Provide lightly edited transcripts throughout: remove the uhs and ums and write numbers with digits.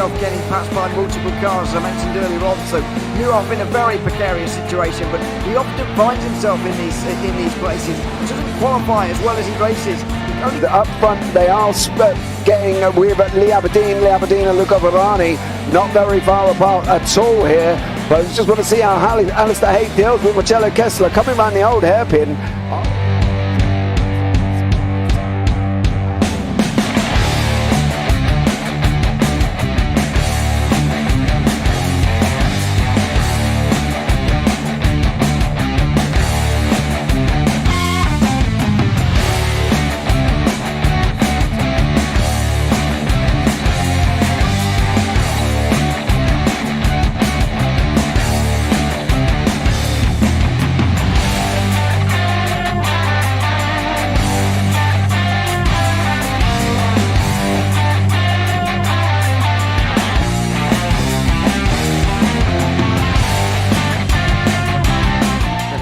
himself getting passed by multiple cars, as I mentioned earlier on, so Newhoff in a very precarious situation, but he often finds himself in these places. He doesn't qualify as well as he races. Up front they are getting with Lee Aberdeen and Luca Varani not very far apart at all here, but I just want to see how Alistair Haig deals with Marcello Kessler coming around the old hairpin.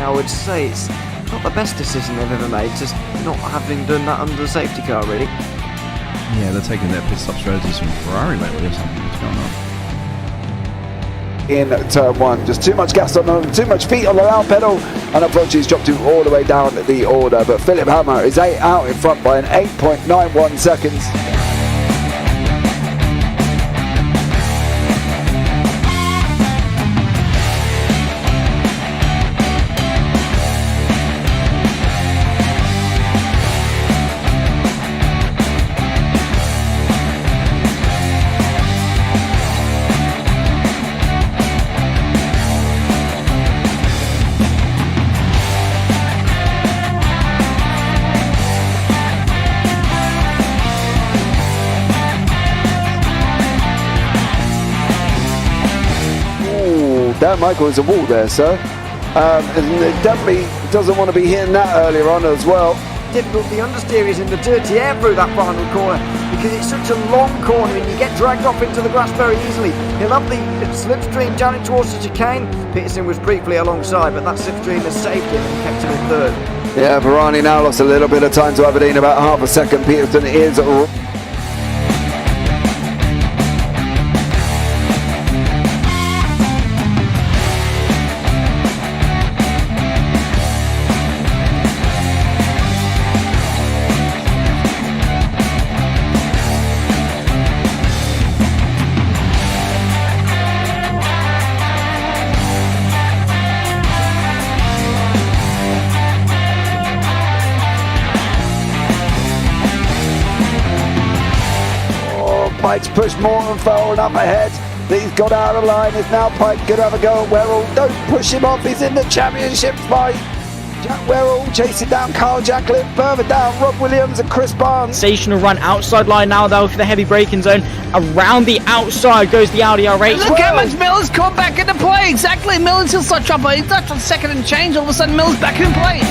I would say it's not the best decision they've ever made, just not having done that under the safety car, really. Yeah, they're taking their pit stop strategies from Ferrari lately or something. What's going on? In turn one, just too much gas on them, too much feet on the loud pedal, and unfortunately he's dropped him all the way down the order, but Philip Hammer is out in front by an 8.91 seconds. Dan Michael is a wall there, sir. And definitely doesn't want to be hitting that earlier on as well. Difficult, the understeer is in the dirty air through that final corner because it's such a long corner and you get dragged off into the grass very easily. He'll have the slipstream down it towards the chicane. Peterson was briefly alongside, but that slipstream has saved him and kept him in third. Yeah, Varani now lost a little bit of time to Aberdeen, about half a second. Peterson is Pike's pushed Morton forward up ahead. He's got out of line. It's now Pike going to have a go at Werrell. Don't push him off. He's in the championship fight. Jack Werrell chasing down Carl Jacklin. Further down, Rob Williams and Chris Barnes. Sensational run outside line now though for the heavy braking zone. Around the outside goes the Audi R8. Look how much Miller's come back into play. Exactly. Miller's still such trouble. He's not on second and change. All of a sudden Miller's back in play.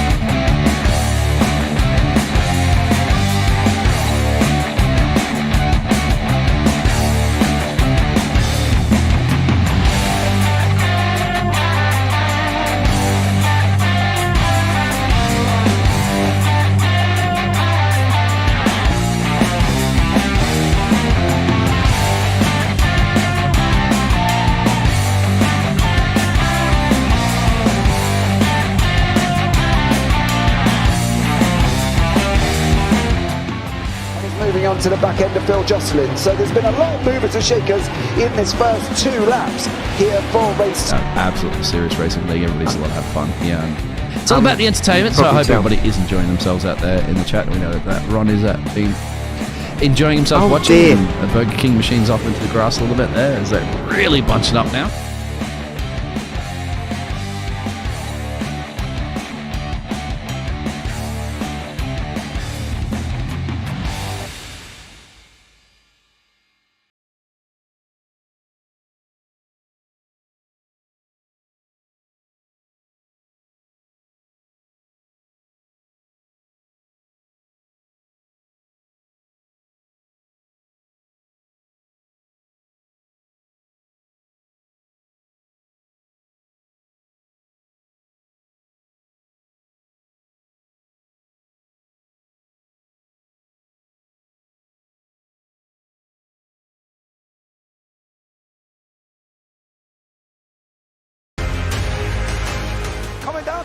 Moving on to the back end of Phil Jocelyn. So there's been a lot of movers and shakers in this first 2 laps here for race. Absolutely serious racing league. Everybody's allowed to have fun. Yeah, and It's all about the entertainment, so I hope everybody is enjoying themselves out there in the chat. We know that Ron is been enjoying himself watching Burger King machines off into the grass a little bit there. Is that really bunching up now?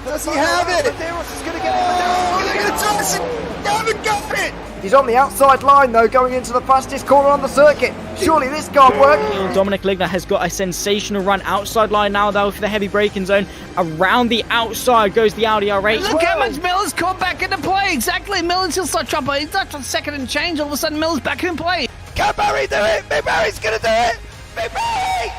Does he have it? Medeiros is going to get it. Oh, look at the toss! They haven't got it! He's on the outside line though, going into the fastest corner on the circuit. Surely this can't work. Dominic Ligner has got a sensational run outside line now though for the heavy braking zone. Around the outside goes the Audi R8. Look how much Miller's caught back into play. Exactly. Miller's still such trouble. He's not on second and change. All of a sudden, Miller's back in play. Can Barry do it? Big Barry's going to do it! Big Barry!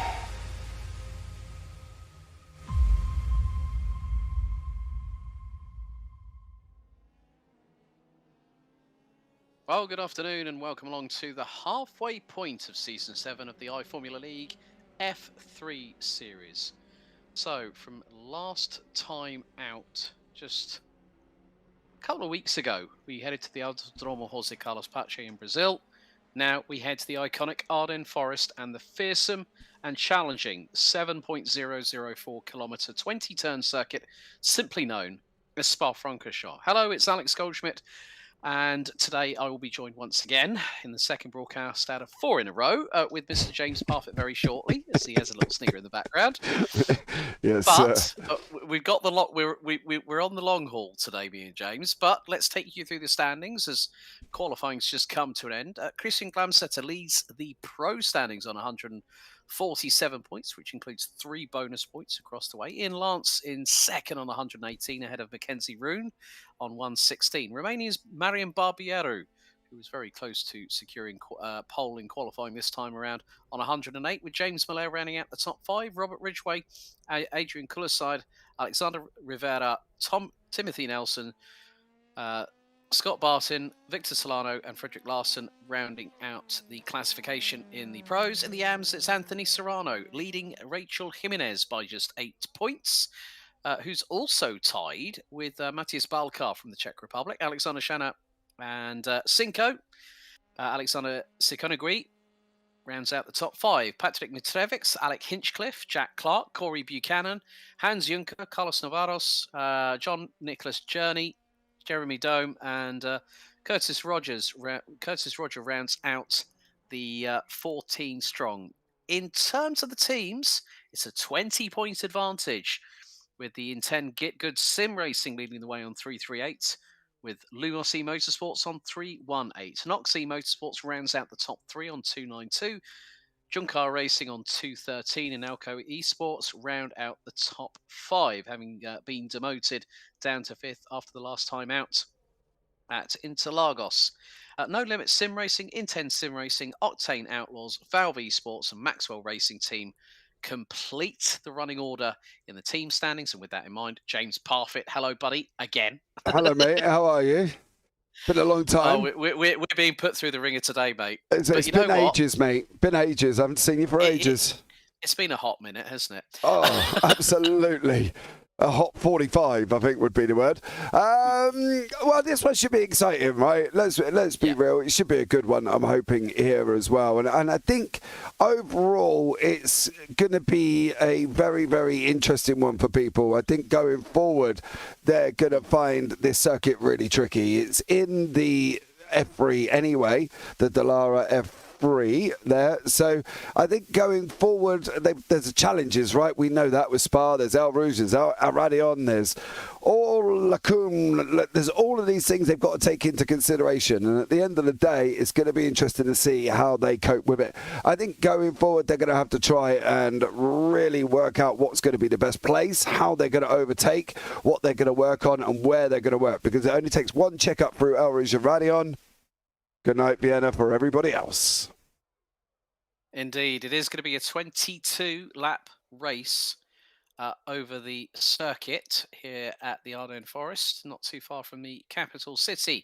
Well, good afternoon and welcome along to the halfway point of Season 7 of the iFormula League F3 Series. So, from last time out, just a couple of weeks ago, we headed to the Autódromo José Carlos Pache in Brazil. Now we head to the iconic Ardennes Forest and the fearsome and challenging 7.004 kilometre 20-turn circuit, simply known as Spa-Francorchamps. Hello, it's Alex Goldschmidt. And today I will be joined once again in the second broadcast out of 4 in a row with Mr. James Parfitt very shortly, as he has a little snigger in the background. Yes, but we've got the lot. We're on the long haul today, me and James. But let's take you through the standings as qualifying's just come to an end. Christian Glamsetter leads the pro standings on 147 points, which includes 3 bonus points across the way. Ian Lance in second on 118, ahead of Mackenzie Roon on 116. Romania's Marian Barbiero, who was very close to securing pole in qualifying this time around, on 108, with James Miller rounding out the top 5. Robert Ridgway, Adrian Cullerside, Alexander Rivera, Timothy Nelson, Scott Barton, Victor Solano and Frederick Larson rounding out the classification in the pros. In the AMs, it's Anthony Serrano leading Rachel Jimenez by just 8 points, who's also tied with Matthias Balkar from the Czech Republic, Alexander Shana and Cinco. Alexander Sikonagui rounds out the top 5. Patrick Mitrevics, Alec Hinchcliffe, Jack Clark, Corey Buchanan, Hans Juncker, Carlos Navarros, John Nicholas Journey, Jeremy Dome and Curtis Roger rounds out the 14 strong. In terms of the teams, it's a 20-point advantage, with the Inten Get Good Sim Racing leading the way on 338, with Lumos E Motorsports on 318. Nox E Motorsports rounds out the top 3 on 292. Junkar Racing on 213 and Elco Esports round out the top 5, having been demoted down to 5th after the last time out at Interlagos. No Limit Sim Racing, Inten Sim Racing, Octane Outlaws, Valve Esports and Maxwell Racing Team complete the running order in the team standings. And with that in mind, James Parfitt, hello buddy, again. Hello mate, how are you? Been a long time. Oh, we're being put through the ringer today, mate. It's been ages, mate. Been ages. I haven't seen you for ages. It's been a hot minute, hasn't it? Oh, absolutely. A hot 45, I think would be the word. Well, this one should be exciting, right? Let's be real. It should be a good one, I'm hoping, here as well. And I think overall it's going to be a very, very interesting one for people. I think going forward, they're going to find this circuit really tricky. It's in the F3 anyway, the Dallara F3 there. So I think going forward, there's challenges, right? We know that with Spa, there's El Rouge, there's El Radion, there's all Lacum, there's all of these things they've got to take into consideration. And at the end of the day, it's going to be interesting to see how they cope with it. I think going forward, they're going to have to try and really work out what's going to be the best place, how they're going to overtake, what they're going to work on, and where they're going to work. Because it only takes one check up through El Rouge and Radion. Good night, Vienna, for everybody else. Indeed, it is going to be a 22-lap race over the circuit here at the Ardennes Forest, not too far from the capital city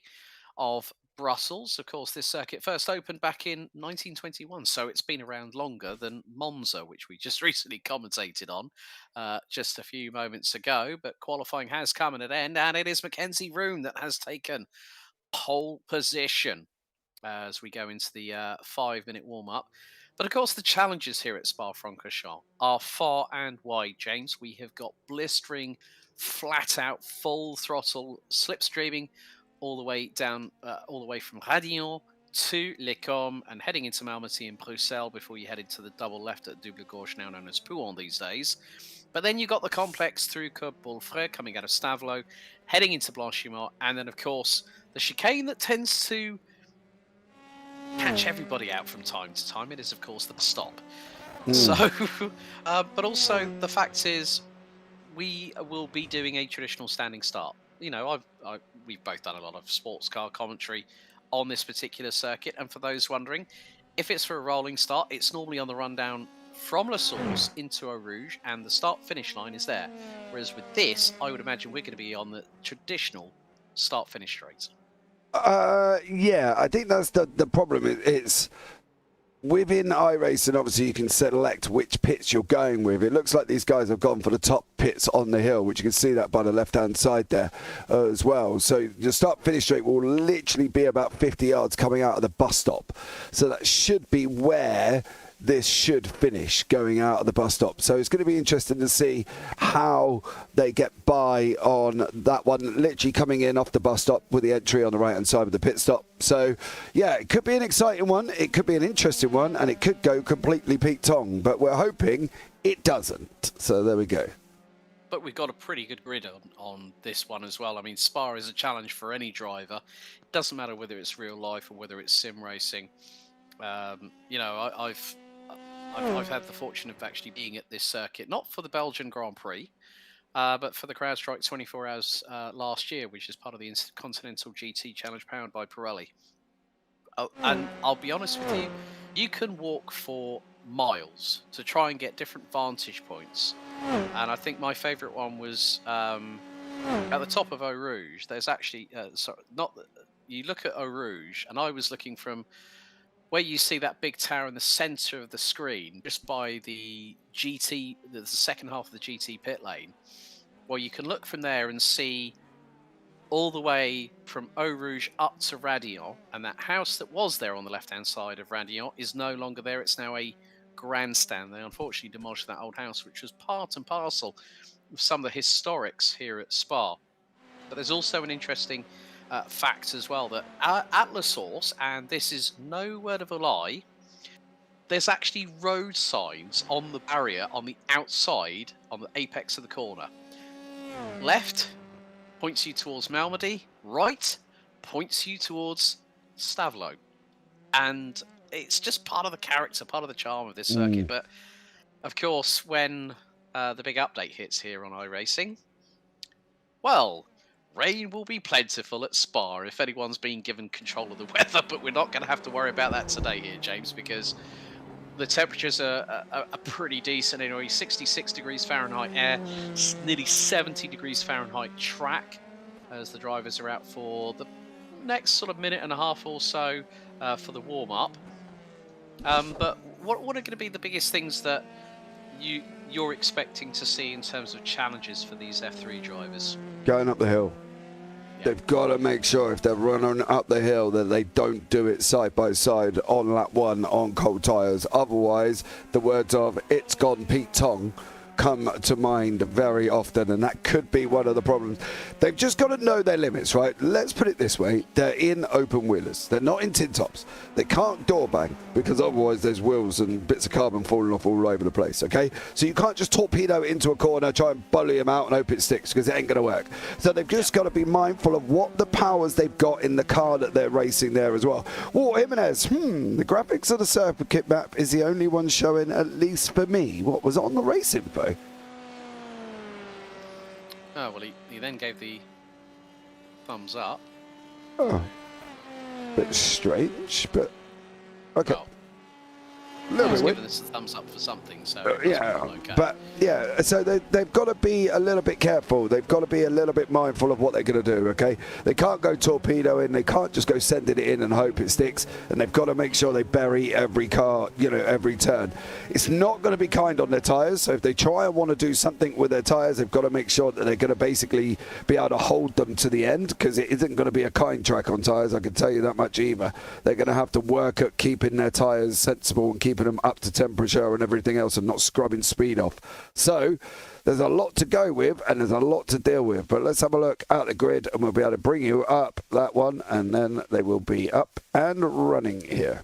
of Brussels. Of course, this circuit first opened back in 1921, so it's been around longer than Monza, which we just recently commentated on just a few moments ago. But qualifying has come at an end, and it is Mackenzie Roon that has taken pole position as we go into the 5-minute warm-up. But of course, the challenges here at Spa-Francorchamps are far and wide, James. We have got blistering, flat-out, full-throttle slipstreaming all the way down, all the way from Radion to Les Combes and heading into Malmedy and Bruxelles before you head into the double left at Double Gauche, now known as Pouhon these days. But then you got the complex through Bulfrey coming out of Stavelot, heading into Blanchimont, and then, of course, the chicane that tends to catch everybody out from time to time. It is, of course, the stop. So, but also the fact is, we will be doing a traditional standing start. You know, we've both done a lot of sports car commentary on this particular circuit, and for those wondering, if it's for a rolling start, it's normally on the rundown from La Source into Eau Rouge, and the start-finish line is there. Whereas with this, I would imagine we're going to be on the traditional start-finish straight. Yeah, I think that's the problem. It's within iRacing, obviously you can select which pits you're going with. It looks like these guys have gone for the top pits on the hill, which you can see that by the left-hand side there as well. So the start-finish straight will literally be about 50 yards coming out of the bus stop. So that should be where this should finish, going out of the bus stop. So it's going to be interesting to see how they get by on that one, literally coming in off the bus stop with the entry on the right hand side of the pit stop. So yeah, it could be an exciting one, it could be an interesting one, and it could go completely Pete Tong, but we're hoping it doesn't. So there we go. But we've got a pretty good grid on this one as well. I mean, Spa is a challenge for any driver. It doesn't matter whether it's real life or whether it's sim racing. You know, I've had the fortune of actually being at this circuit, not for the Belgian Grand Prix, but for the CrowdStrike 24 Hours last year, which is part of the Intercontinental GT Challenge powered by Pirelli. Oh, and I'll be honest with you, you can walk for miles to try and get different vantage points. And I think my favourite one was at the top of Eau Rouge. There's actually, you look at Eau Rouge, and I was looking from where you see that big tower in the centre of the screen, just by the GT, the second half of the GT pit lane. Well, you can look from there and see all the way from Eau Rouge up to Radillon, and that house that was there on the left-hand side of Radillon is no longer there. It's now a grandstand. They unfortunately demolished that old house, which was part and parcel of some of the historics here at Spa. But there's also an interesting fact as well, that at La Source, and this is no word of a lie, there's actually road signs on the barrier on the outside, on the apex of the corner. Left points you towards Malmedy, right points you towards Stavelot. And it's just part of the character, part of the charm of this circuit. But of course, when the big update hits here on iRacing, well, rain will be plentiful at Spa if anyone's been given control of the weather, but we're not going to have to worry about that today here, James, because the temperatures are pretty decent anyway. 66 degrees Fahrenheit air, nearly 70 degrees Fahrenheit track, as the drivers are out for the next sort of minute and a half or so for the warm-up. But what are going to be the biggest things that you're expecting to see in terms of challenges for these F3 drivers? Going up the hill. They've got to make sure if they're running up the hill that they don't do it side by side on lap one on cold tyres. Otherwise, the words of "it's gone Pete Tong" come to mind very often, and that could be one of the problems. They've just got to know their limits, right? Let's put it this way. They're in open wheelers. They're not in tin tops. They can't door bang, because otherwise there's wheels and bits of carbon falling off all over the place, okay? So you can't just torpedo it into a corner, try and bully them out and hope it sticks, because it ain't going to work. So they've just got to be mindful of what the powers they've got in the car that they're racing there as well. Well, Jimenez, the graphics of the circuit map is the only one showing, at least for me, what was on the race info. Oh, well, he then gave the thumbs up. Oh, bit strange, but okay. Well, A little he's bit given us a thumbs up for something, so yeah, okay. but yeah, so they've got to be a little bit careful. They've got to be a little bit mindful of what they're going to do, okay? They can't go torpedoing. They can't just go sending it in and hope it sticks. And they've got to make sure they bury every car, you know, every turn. It's not going to be kind on their tyres. So if they try and want to do something with their tyres, they've got to make sure that they're going to basically be able to hold them to the end, because it isn't going to be a kind track on tyres, I can tell you that much either. They're going to have to work at keeping their tyres sensible and keeping them up to temperature and everything else, and not scrubbing speed off. So there's a lot to go with, and there's a lot to deal with. But let's have a look at the grid, and we'll be able to bring you up that one, and then they will be up and running here.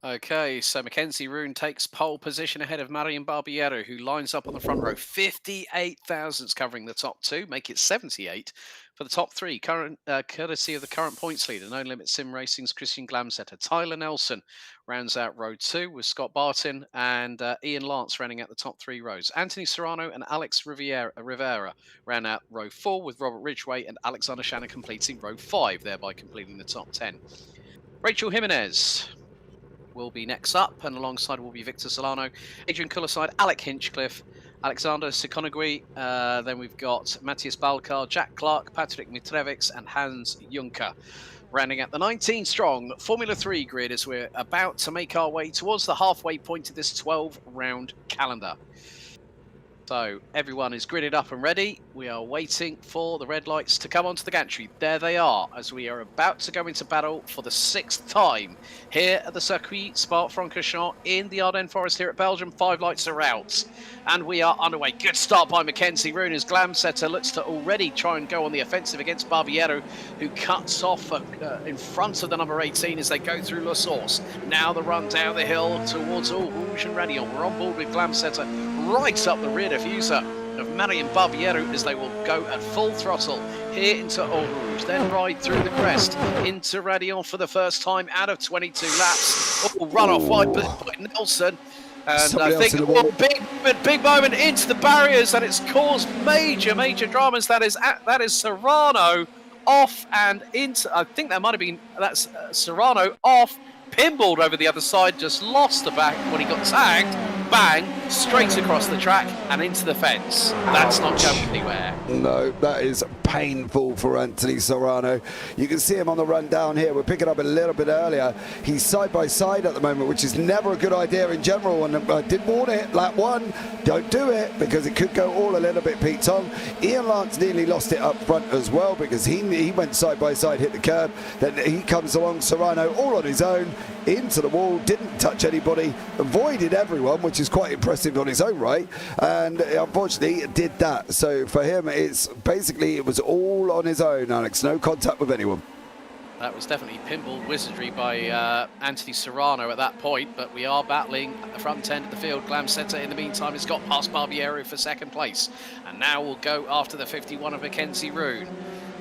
Okay, so Mackenzie Roon takes pole position ahead of Marian Barbiero, who lines up on the front row. 58 thousandths covering the top two, make it 78 for the top three. Courtesy of the current points leader, No Limit Sim Racing's Christian Glamsetter. Tyler Nelson rounds out row two with Scott Barton and Ian Lance rounding out the top three rows. Anthony Serrano and Alex Rivera round out row four with Robert Ridgway and Alexander Shannon completing row five, thereby completing the top 10. Rachel Jimenez will be next up, and alongside will be Victor Solano, Adrian Cullerside, Alec Hinchcliffe, Alexander Sikonagui. Then we've got Matthias Balkar, Jack Clark, Patrick Mitrevics, and Hans Juncker. Rounding out the 19-strong Formula 3 grid as we're about to make our way towards the halfway point of this 12-round calendar. So everyone is gridded up and ready. We are waiting for the red lights to come onto the gantry. There they are, as we are about to go into battle for the 6th time here at the Circuit Spa-Francorchamps in the Ardennes Forest here at Belgium. 5 lights are out, and we are underway. Good start by Mackenzie Roon as Glamsetter looks to already try and go on the offensive against Barbiero, who cuts off in front of the number 18 as they go through La Source. Now the run down the hill towards Rouge and Radion. We're on board with Glamsetter right up the rear diffuser of Marian Barbiero as they will go at full throttle here into Eau Rouge, then ride through the crest into Radion for the first time out of 22 laps. Oh, run off wide by Nelson. And I think big moment into the barriers, and it's caused major dramas. That is Serrano off and into. I think that might have been Serrano off, pinballed over the other side, just lost the back when he got tagged. Bang, straight across the track and into the fence. That's not going anywhere. No, that is painful for Anthony Serrano. You can see him on the run down here. We're picking up a little bit earlier. He's side by side at the moment, which is never a good idea in general. And I did warn it, lap one, don't do it, because it could go all a little bit Pete Tong. Ian Lance nearly lost it up front as well, because he went side by side, hit the curb. Then he comes along, Serrano, all on his own, into the wall, didn't touch anybody, avoided everyone, which is quite impressive on his own right, and unfortunately it did that. So for him, it was all on his own, Alex, no contact with anyone. That was definitely pinball wizardry by Anthony Serrano at that point, but we are battling at the front end of the field. Glamsetter in the meantime has got past Barbiero for second place, and now we'll go after the 51 of Mackenzie Roon.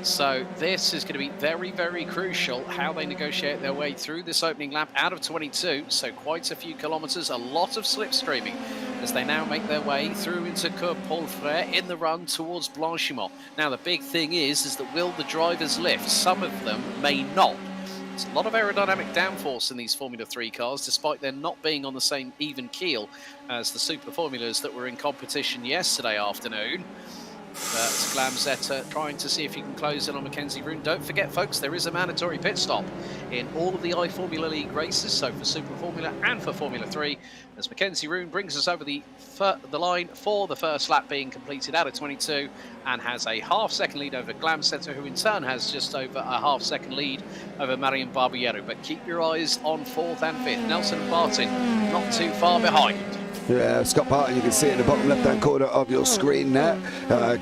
So this is going to be very crucial how they negotiate their way through this opening lap out of 22. So quite a few kilometres, a lot of slipstreaming as they now make their way through into Cours Paul Frère in the run towards Blanchimont. Now the big thing is that will the drivers lift? Some of them may not. There's a lot of aerodynamic downforce in these Formula 3 cars, despite them not being on the same even keel as the Super Formulas that were in competition yesterday afternoon. But Glamsetter trying to see if he can close in on Mackenzie Roon. Don't forget, folks, there is a mandatory pit stop in all of the iFormula League races, so for Super Formula and for Formula 3, as Mackenzie Roon brings us over the line for the first lap being completed out of 22 and has a half-second lead over Glamsetter, who in turn has just over a half-second lead over Marian Barbiero. But keep your eyes on 4th and 5th. Nelson and Barton not too far behind. Yeah, Scott Parton, you can see in the bottom left-hand corner of your screen there,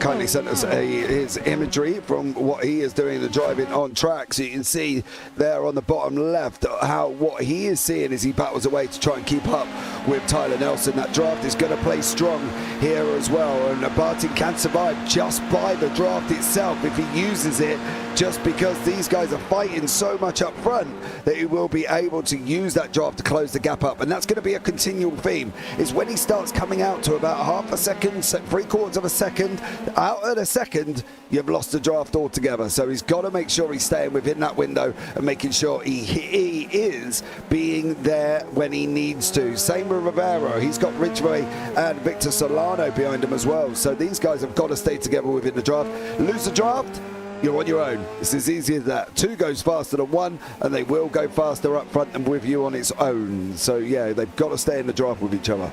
kindly sent us his imagery from what he is doing, the driving on track. So you can see there on the bottom left what he is seeing as he battles away to try and keep up with Tyler Nelson. That draft is going to play strong here as well, and Barton can survive just by the draft itself if he uses it, just because these guys are fighting so much up front that he will be able to use that draft to close the gap up. And that's going to be a continual theme, is when he starts coming out to about half a second, 3/4 of a second, out at a second, you've lost the draft altogether. So he's got to make sure he's staying within that window and making sure he is being there when he needs to. Same with Rivera. He's got Ridgway and Victor Solano behind him as well. So these guys have got to stay together within the draft. Lose the draft, you're on your own. It's as easy as that. 2 goes faster than 1, and they will go faster up front than with you on its own. So yeah, they've got to stay in the draft with each other.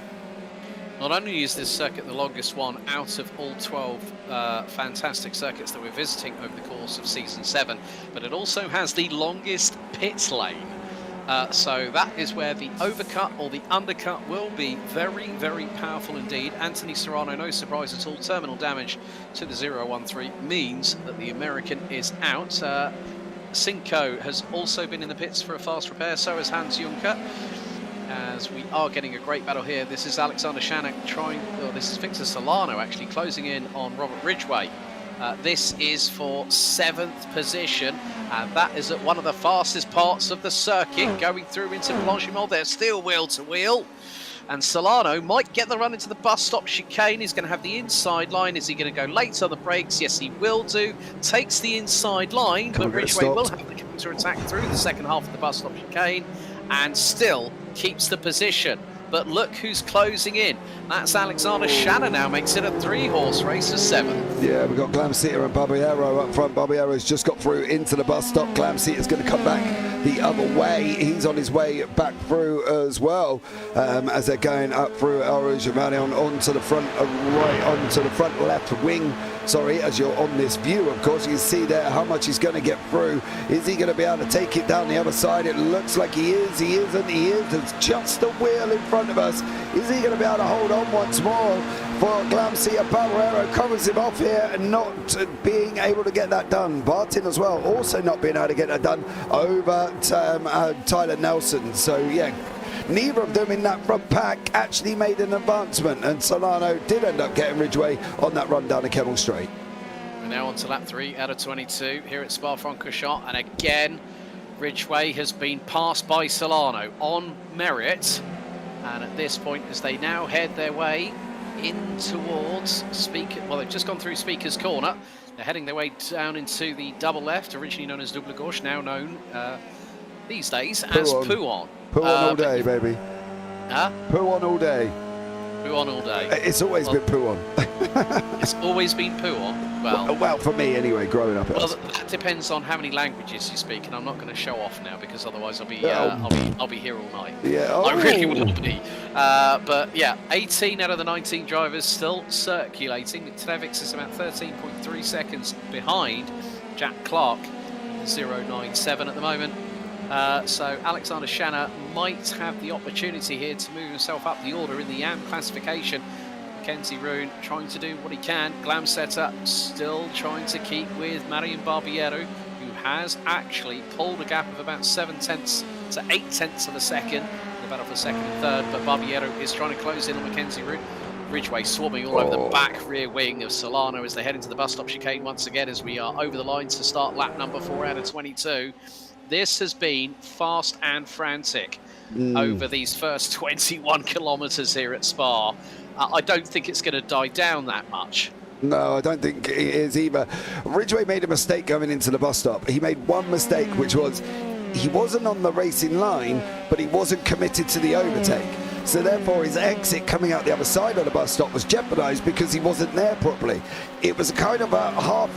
Not only is this circuit the longest one out of all 12 fantastic circuits that we're visiting over the course of Season 7, but it also has the longest pit lane. So that is where the overcut or the undercut will be very powerful indeed. Anthony Serrano, no surprise at all, terminal damage to the 013 means that the American is out. Cinco has also been in the pits for a fast repair, so has Hans Juncker. as we are getting a great battle here. This is Alexander Shannock this is Victor Solano actually closing in on Robert Ridgway. This is for 7th position, and that is at one of the fastest parts of the circuit, going through into Blanchimont. They're still wheel to wheel, and Solano might get the run into the bus stop chicane. He's going to have the inside line. Is he going to go late on the brakes? Yes, he will do. Takes the inside line, but Ridgway will have the counter attack through the second half of the bus stop chicane, and still keeps the position. But look who's closing in. That's Alexander Shannon now, makes it a 3-horse race for 7th. Yeah, we've got Glamseter and Barbiero up front. Barbiero's just got through into the bus stop. Glamseter's going to come back the other way. He's on his way back through as well, as they're going up through El Rouge onto the front right, onto the front left wing. Sorry, as you're on this view, of course, you can see there how much he's going to get through. Is he going to be able to take it down the other side? It looks like he is. He isn't. He is. There's just a wheel in front of us. Is he going to be able to hold on once more for Glamseter? Barbiero covers him off here and not being able to get that done. Bartin as well, also not being able to get that done over Tyler Nelson. So, yeah. Neither of them in that front pack actually made an advancement, and Solano did end up getting Ridgway on that run down the Kemmel Straight. We're now on to lap 3 out of 22 here at Spa-Francorchamps, and again Ridgway has been passed by Solano on merit, and at this point, as they now head their way in towards they've just gone through Speaker's Corner. They're heading their way down into the double left, originally known as Double Gauche, now known these days as Pouon. Pouon all day, baby. Huh? Pouon all day. Pouon all day. It's always been Pouon. It's always been Pouon. Well, for me anyway, growing up. Well, that depends on how many languages you speak, and I'm not going to show off now because otherwise I'll be here all night. Yeah, I really will be. But yeah, 18 out of the 19 drivers still circulating. Trevix is about 13.3 seconds behind Jack Clark, 0.97 at the moment. So Alexander Shanna might have the opportunity here to move himself up the order in the YAM classification. Mackenzie Roon trying to do what he can. Glamseter still trying to keep with Marion Barbiero, who has actually pulled a gap of about 7/10 to 8/10 of a second in the battle for second and third. But Barbiero is trying to close in on Mackenzie Roon. Ridgway swarming all over the back rear wing of Solano as they head into the bus stop chicane once again, as we are over the line to start lap number 4 out of 22. This has been fast and frantic over these first 21 kilometres here at Spa. I don't think it's going to die down that much. No, I don't think it is either. Ridgway made a mistake going into the bus stop. He made one mistake, which was he wasn't on the racing line, but he wasn't committed to the overtake. So therefore his exit coming out the other side of the bus stop was jeopardised because he wasn't there properly. It was a kind of a half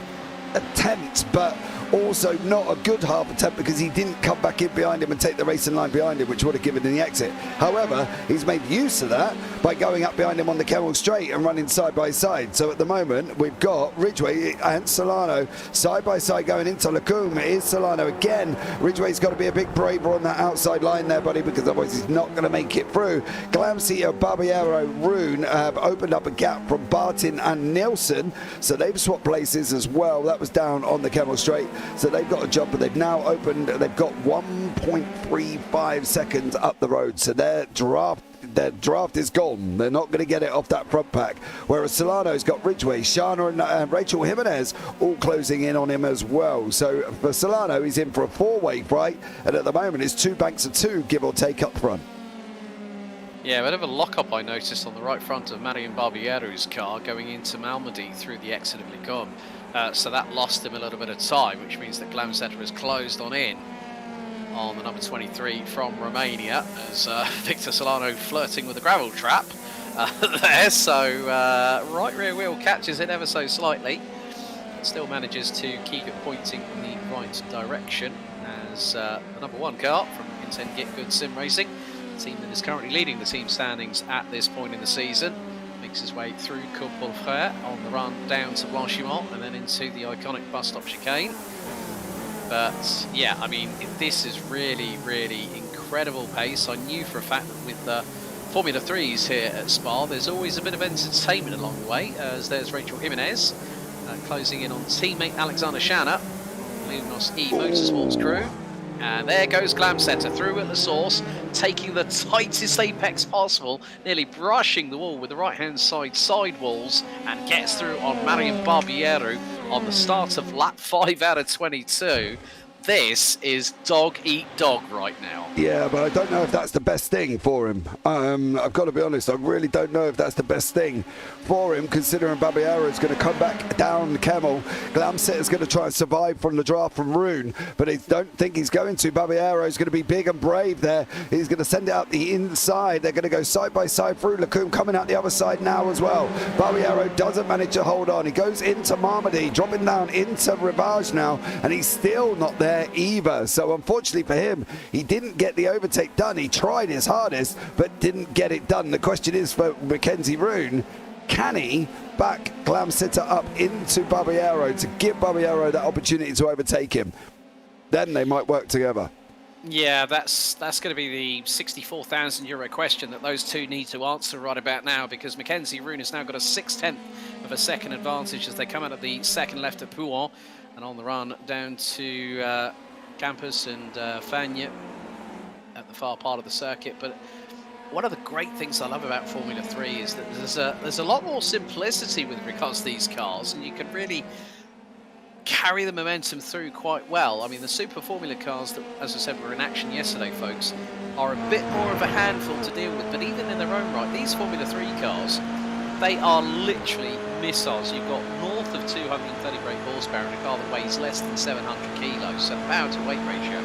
attempt, but also not a good half attempt because he didn't come back in behind him and take the racing line behind him, which would have given him the exit. However, he's made use of that by going up behind him on the Kemmel Straight and running side by side. So at the moment, we've got Ridgway and Solano side by side going into Lacombe. It is Solano again. Ridgway's got to be a bit braver on that outside line there, buddy, because otherwise he's not going to make it through. Glamseter, Barbiero, Roon have opened up a gap from Bartin and Nielsen, so they've swapped places as well. That was down on the Kemmel Straight. So they've got a jump, but they've now opened, they've got 1.35 seconds up the road. So their draft is gone. They're not going to get it off that front pack. Whereas Solano's got Ridgway, Shana and Rachel Jimenez all closing in on him as well. So for Solano, he's in for a 4-way fight. And at the moment, it's 2 banks of 2, give or take, up front. Yeah, a bit of a lock-up I noticed on the right front of Marion Barbiero's car going into Malmedy through the exit of Licom. So that lost him a little bit of time, which means that Glamseter has closed on in on the number 23 from Romania, as Victor Solano flirting with the gravel trap there. So right rear wheel catches it ever so slightly, still manages to keep it pointing in the right direction, as the number 1 car from Intend Get Good Sim Racing, the team that is currently leading the team standings at this point in the season, makes his way through Courbevoie on the run down to Blanchimont and then into the iconic bus stop chicane. But yeah, I mean, this is really, really incredible pace. I knew for a fact that with the Formula 3s here at Spa, there's always a bit of entertainment along the way, as there's Rachel Jimenez closing in on teammate Alexander Shanna, Luminos E Motorsports crew. And there goes Glamsetter through at the source, taking the tightest apex possible, nearly brushing the wall with the right-hand side sidewalls, and gets through on Marian Barbiero on the start of lap 5 out of 22. This is dog eat dog right now. Yeah, but I don't know if that's the best thing for him. I've got to be honest, I really don't know if that's the best thing for him, considering Barbiero is going to come back down Kemmel. Glamset is going to try and survive from the draft from Rune, but I don't think he's going to. Barbiero is going to be big and brave there. He's going to send it out the inside. They're going to go side by side through. Lacombe coming out the other side now as well. Barbiero doesn't manage to hold on. He goes into Marmody, dropping down into Rivage now, and he's still not there either. So unfortunately for him, he didn't get the overtake done. He tried his hardest but didn't get it done. The question is for Mackenzie Rune, can he back Glamsitter up into Barbiero to give Barbiero that opportunity to overtake him? Then they might work together. Yeah, that's going to be the €64,000 question that those two need to answer right about now, because Mackenzie Rune has now got a 6/10 of a second advantage as they come out of the second left at Pouan and on the run down to Campus and Fagnes at the far part of the circuit. But one of the great things I love about Formula 3 is that there's a lot more simplicity with regards to these cars, and you can really carry the momentum through quite well. I mean, the Super Formula cars that, as I said, were in action yesterday, folks, are a bit more of a handful to deal with, but even in their own right, these Formula 3 cars, they are literally missiles. You've got north of 230 brake horsepower in a car that weighs less than 700 kilos, so the power to weight ratio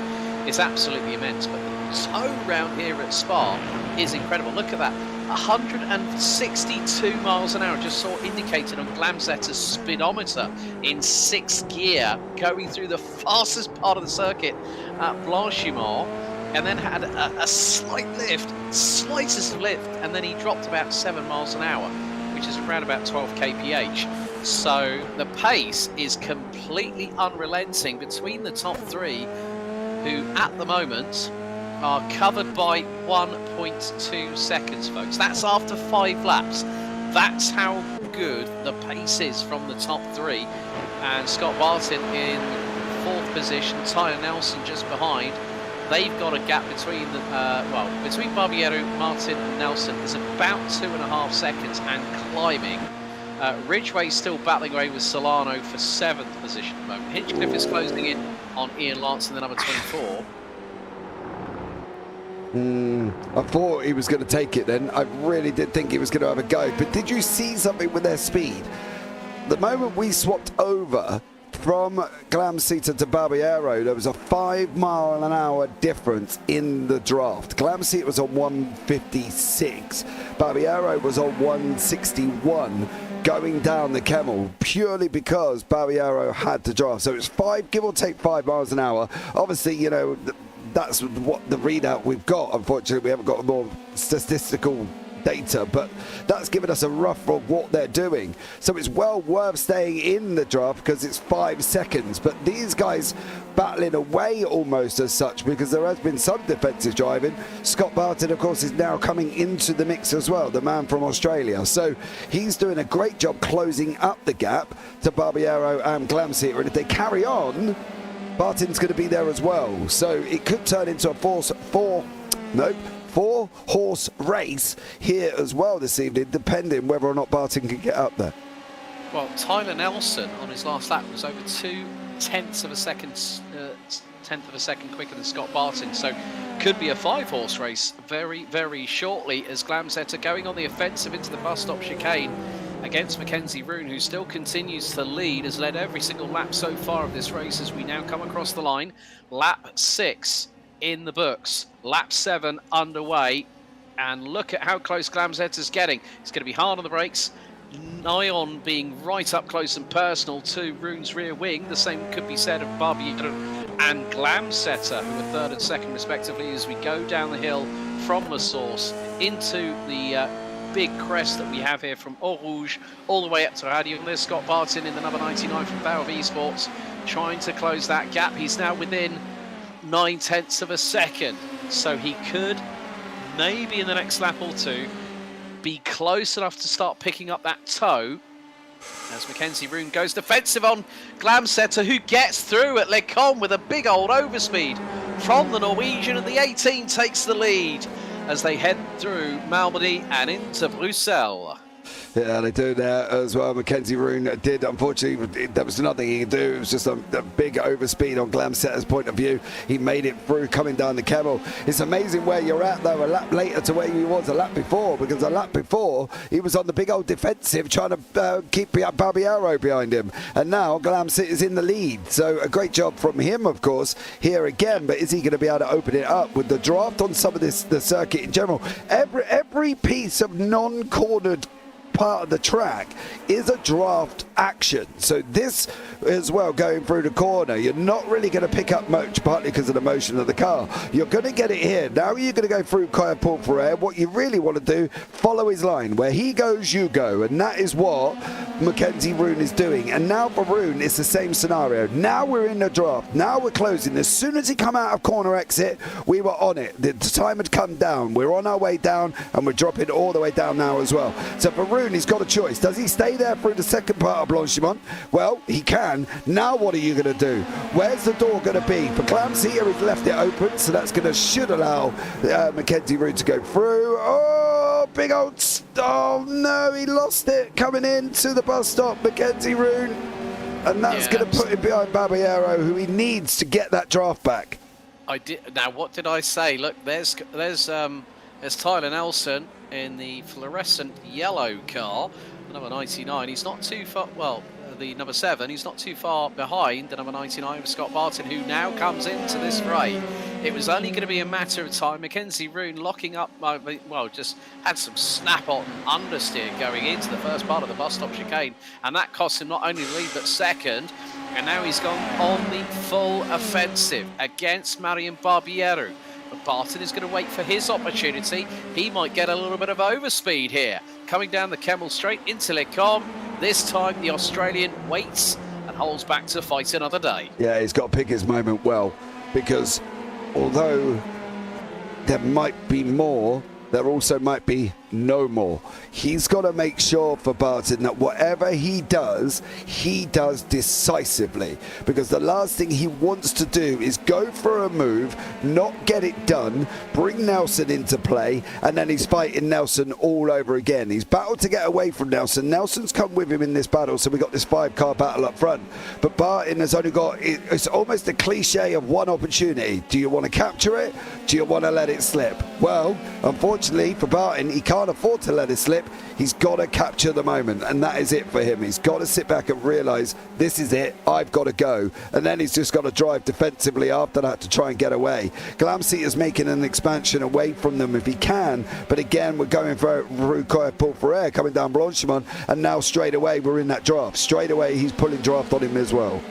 is absolutely immense. But the tow round here at Spa is incredible. Look at that, 162 miles an hour, just saw indicated on Glamsetter's speedometer in 6th gear, going through the fastest part of the circuit at Blanchimont, and then had a slight lift, slightest of lift, and then he dropped about 7 miles an hour, which is around about 12 kph. So the pace is completely unrelenting between the top three, who at the moment are covered by 1.2 seconds, folks. That's after 5 laps. That's how good the pace is from the top three. And Scott Barton in 4th position, Tyler Nelson just behind. They've got a gap between between Barbiero, Martin and Nelson is about 2.5 seconds and climbing. Ridgeway's still battling away with Solano for 7th position at the moment. Hinchcliffe is closing in on Ian Lance in the number 24. I thought he was going to take it then. I really did think he was going to have a go. But did you see something with their speed? The moment we swapped over from Glamseter to Barbiero, there was a 5 mile an hour difference in the draft. Glamseter was on 156. Barbiero was on 161 going down the Kemmel, purely because Barbiero had to draft. So it's give or take 5 miles an hour. Obviously, you know, that's what the readout we've got. Unfortunately, we haven't got more statistical data, but that's given us a rough of what they're doing. So it's well worth staying in the draft because it's 5 seconds. But these guys battling away almost as such, because there has been some defensive driving. Scott Barton, of course, is now coming into the mix as well, the man from Australia. So he's doing a great job closing up the gap to Barbiero and Glamseter. And if they carry on, Barton's going to be there as well. So it could turn into a four-horse race here as well this evening, depending whether or not Barton can get up there. Well, Tyler Nelson on his last lap was over 0.2 of a second, tenth of a second quicker than Scott Barton. So could be a 5-horse race very, very shortly, as Glamsetter going on the offensive into the bus stop chicane against Mackenzie Rune, who still continues to lead, has led every single lap so far of this race as we now come across the line. Lap 6 in the books, lap 7 underway, and look at how close Glamsetter's getting. It's going to be hard on the brakes, nigh on being right up close and personal to Rune's rear wing. The same could be said of Barbiero and Glamsetter, who are 3rd and 2nd respectively, as we go down the hill from the source into the big crest that we have here from Eau Rouge all the way up to Radio. There's Scott Barton in the number 99 from Bauer Esports, trying to close that gap. He's now within 0.9 of a second, so he could maybe in the next lap or two be close enough to start picking up that toe as Mackenzie Rune goes defensive on Glamsetter, who gets through at Lecombe with a big old overspeed from the Norwegian, and the 18 takes the lead as they head through Malmedy and into Brussels. Yeah, they do there as well. Mackenzie Roon did, unfortunately, there was nothing he could do. It was just a big overspeed on Glamsetter's point of view. He made it through coming down the Kemmel. It's amazing where you're at, though, a lap later to where he was a lap before, because a lap before, he was on the big old defensive trying to keep Barbiero behind him. And now Glamset is in the lead. So a great job from him, of course, here again. But is he going to be able to open it up with the draft on some of the circuit in general? Every piece of non-cornered part of the track is a draft action. So this as well, going through the corner, you're not really going to pick up much, partly because of the motion of the car. You're going to get it here. Now you're going to go through Paul Ferrer. What you really want to do, follow his line. Where he goes, you go. And that is what Mackenzie Roon is doing. And now for Roon, it's the same scenario. Now we're in the draft. Now we're closing. As soon as he come out of corner exit, we were on it. The time had come down. We're on our way down, and we're dropping all the way down now as well. So for Roon, he's got a choice. Does he stay there through the second part of Blanchimont? Well, he can. Now what are you going to do? Where's the door going to be? For Clamps here, he's left it open, so that's going to should allow Mackenzie Roon to go through. Oh, big old... Oh, no, he lost it coming into the bus stop, Mackenzie Roon. And that's going to put him behind Barbiero, who he needs to get that draft back. I did. Now, what did I say? Look, there's Tyler Nelson in the fluorescent yellow car, number 99. He's not too far. Well, the number 7. He's not too far behind the number 99, Scott Barton, who now comes into this fray. It was only going to be a matter of time. Mackenzie Roon locking up. Well, just had some snap-on understeer going into the first part of the bus stop chicane, and that cost him not only the lead but second. And now he's gone on the full offensive against Marian Barbiero. But Barton is going to wait for his opportunity. He might get a little bit of overspeed here. Coming down the Kemmel straight into Le Combe. This time the Australian waits and holds back to fight another day. Yeah, he's got to pick his moment well, because although there might be more, there also might be no more. He's got to make sure for Barton that whatever he does decisively, because the last thing he wants to do is go for a move, not get it done, bring Nelson into play, and then he's fighting Nelson all over again. He's battled to get away from Nelson. Nelson's come with him in this battle, so we got this 5-car battle up front. But Barton has only got, it's almost a cliche of one opportunity. Do you want to capture it? Do you want to let it slip? Well, unfortunately for Barton, he can't afford to let it slip. He's got to capture the moment, and that is it for him. He's got to sit back and realise, this is it, I've got to go. And then he's just got to drive defensively after that to try and get away. Glamsey is making an expansion away from them if he can, but again, we're going through Paul Ferrer, coming down Blanchimont, and now straight away we're in that draft. Straight away he's pulling draft on him as well.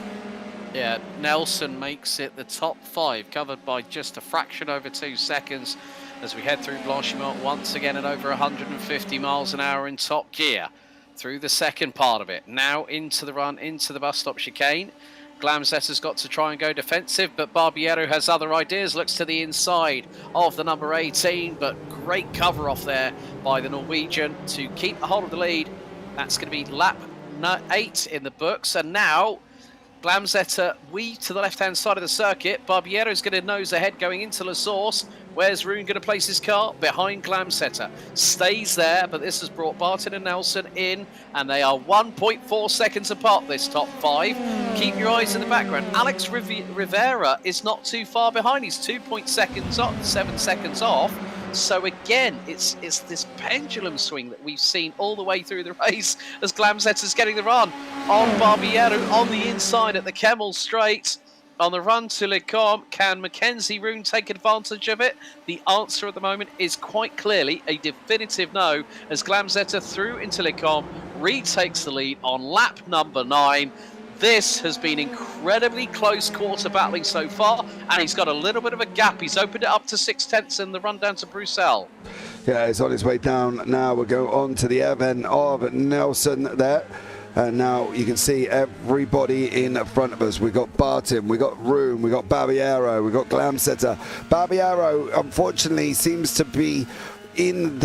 Yeah, Nelson makes it the top 5, covered by just a fraction over 2 seconds. As we head through Blanchimont once again at over 150 miles an hour in top gear through the second part of it. Now into the run, into the bus stop chicane. Glamzetter's got to try and go defensive, but Barbiero has other ideas. Looks to the inside of the number 18, but great cover off there by the Norwegian to keep a hold of the lead. That's going to be lap 8 in the books. And now Glamzetter, to the left-hand side of the circuit. Barbiero's going to nose ahead going into La Source. Where's Roon going to place his car? Behind Glamzetter. Stays there, but this has brought Barton and Nelson in, and they are 1.4 seconds apart, this top 5. Keep your eyes in the background. Alex Rivera is not too far behind. He's 7 seconds off. So again, it's this pendulum swing that we've seen all the way through the race as Glamzetter's getting the run on Barbiero on the inside at the Kemmel straight. On the run to Le Combe, can Mackenzie Roon take advantage of it? The answer at the moment is quite clearly a definitive no, as Glamzetter through into Le Combe retakes the lead on lap number 9. This has been incredibly close quarter battling so far, and he's got a little bit of a gap. He's opened it up to 6/10 in the run down to Bruxelles. Yeah, he's on his way down now. We'll go on to the event of Nelson there. And now you can see everybody in front of us. We've got Barton, we've got Roon, we've got Barbiero, we've got Glamzetter. Barbiero, unfortunately, seems to be... in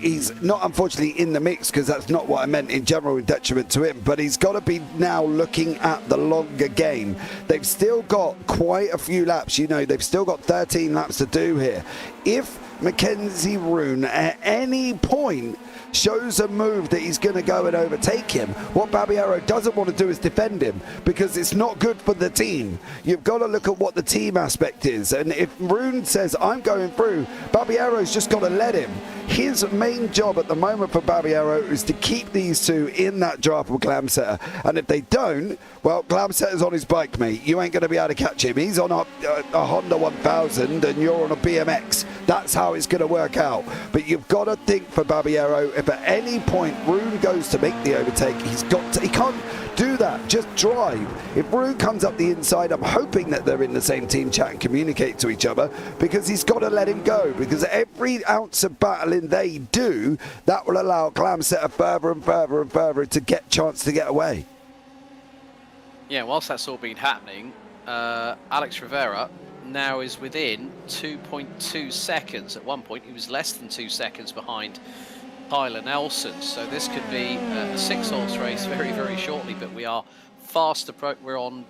he's not unfortunately in the mix, because that's not what I meant in general in detriment to him, but he's got to be now looking at the longer game. They've still got quite a few laps, you know, they've still got 13 laps to do here. If Mackenzie Roon at any point shows a move that he's going to go and overtake him, what Barbiero doesn't want to do is defend him, because it's not good for the team. You've got to look at what the team aspect is, and if Roon says I'm going through, Barbiero's just got to let him. His main job at the moment for Barbiero is to keep these two in that draft with Glamsetter, and if they don't, well, Glamsetter's on his bike, mate. You ain't going to be able to catch him. He's on a Honda 1000 and you're on a BMX. That's how it's going to work out. But you've got to think for Barbiero, if at any point Roon goes to make the overtake, he can't do that. Just drive. If Roon comes up the inside, I'm hoping that they're in the same team chat and communicate to each other, because he's got to let him go, because every ounce of battling they do, that will allow Glamsetter further and further and further to get chance to get away. Yeah, whilst that's all been happening, Alex Rivera now is within 2.2 seconds. At one point, he was less than 2 seconds behind Tyler Nelson. So this could be a 6-horse race very, very shortly. But we are fast we're on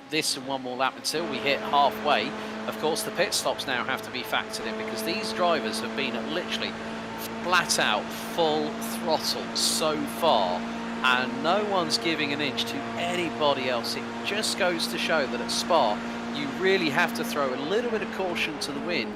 this and one more lap until we hit halfway. Of course, the pit stops now have to be factored in, because these drivers have been at literally flat out full throttle so far, and no one's giving an inch to anybody else. It just goes to show that at Spa, you really have to throw a little bit of caution to the wind,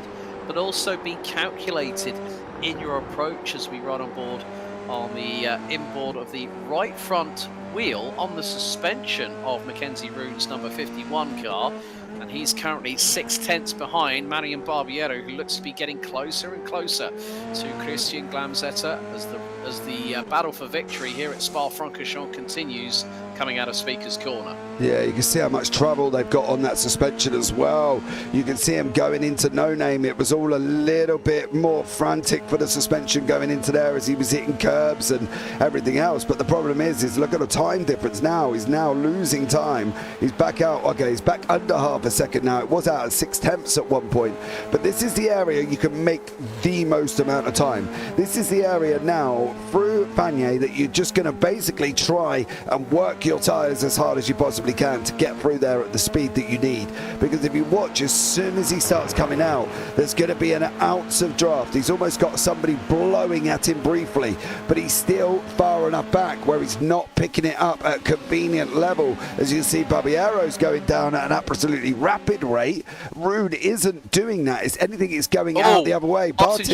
but also be calculated in your approach as we run on board on the inboard of the right front wheel on the suspension of Mackenzie Roon's number 51 car. And he's currently 6/10 behind Marian Barbiero, who looks to be getting closer and closer to Christian Glamsetter as the battle for victory here at Spa-Francorchamps continues, coming out of Speaker's Corner. Yeah, you can see how much trouble they've got on that suspension as well. You can see him going into No Name. It was all a little bit more frantic for the suspension going into there as he was hitting curbs and everything else. But the problem is look at the time difference now. He's now losing time. He's back out. Okay, he's back under half a second now. It was out at 6/10 at one point. But this is the area you can make the most amount of time. This is the area now through Fagné that you're just going to basically try and work your tyres as hard as you possibly can to get through there at the speed that you need. Because if you watch, as soon as he starts coming out, there's going to be an ounce of draft. He's almost got somebody blowing at him briefly, but he's still far enough back where he's not picking it up at a convenient level. As you see, Barbiero's going down at an absolutely rapid rate. Roon isn't doing that. It's anything, it's going out the other way. Barton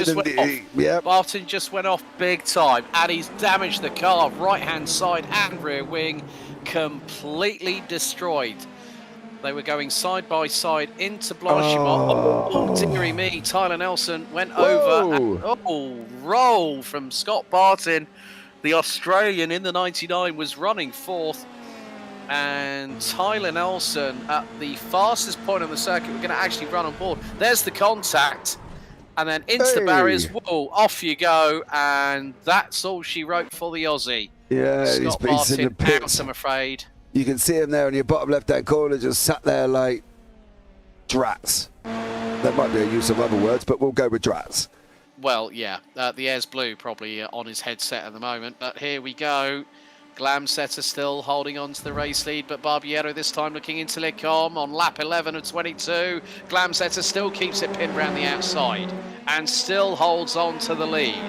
just went off big time, and he's damaged the car, right-hand side and rear wing, completely destroyed. They were going side by side into Blanchimont. Oh, dearie me. Tyler Nelson went over. And, roll from Scott Barton. The Australian in the 99 was running fourth. And Tyler Nelson at the fastest point on the circuit. We're going to actually run on board. There's the contact. And then into the barriers. Whoa, off you go. And that's all she wrote for the Aussie. Yeah, Scott Barton out, I'm afraid. You can see him there in your bottom left-hand corner, just sat there like drats. That might be a use of other words, but we'll go with drats. Well, yeah, the air's blue probably on his headset at the moment. But here we go. Glamsetter still holding on to the race lead, but Barbiero this time looking into Lecom on lap 11 of 22. Glamsetter still keeps it pinned around the outside and still holds on to the lead.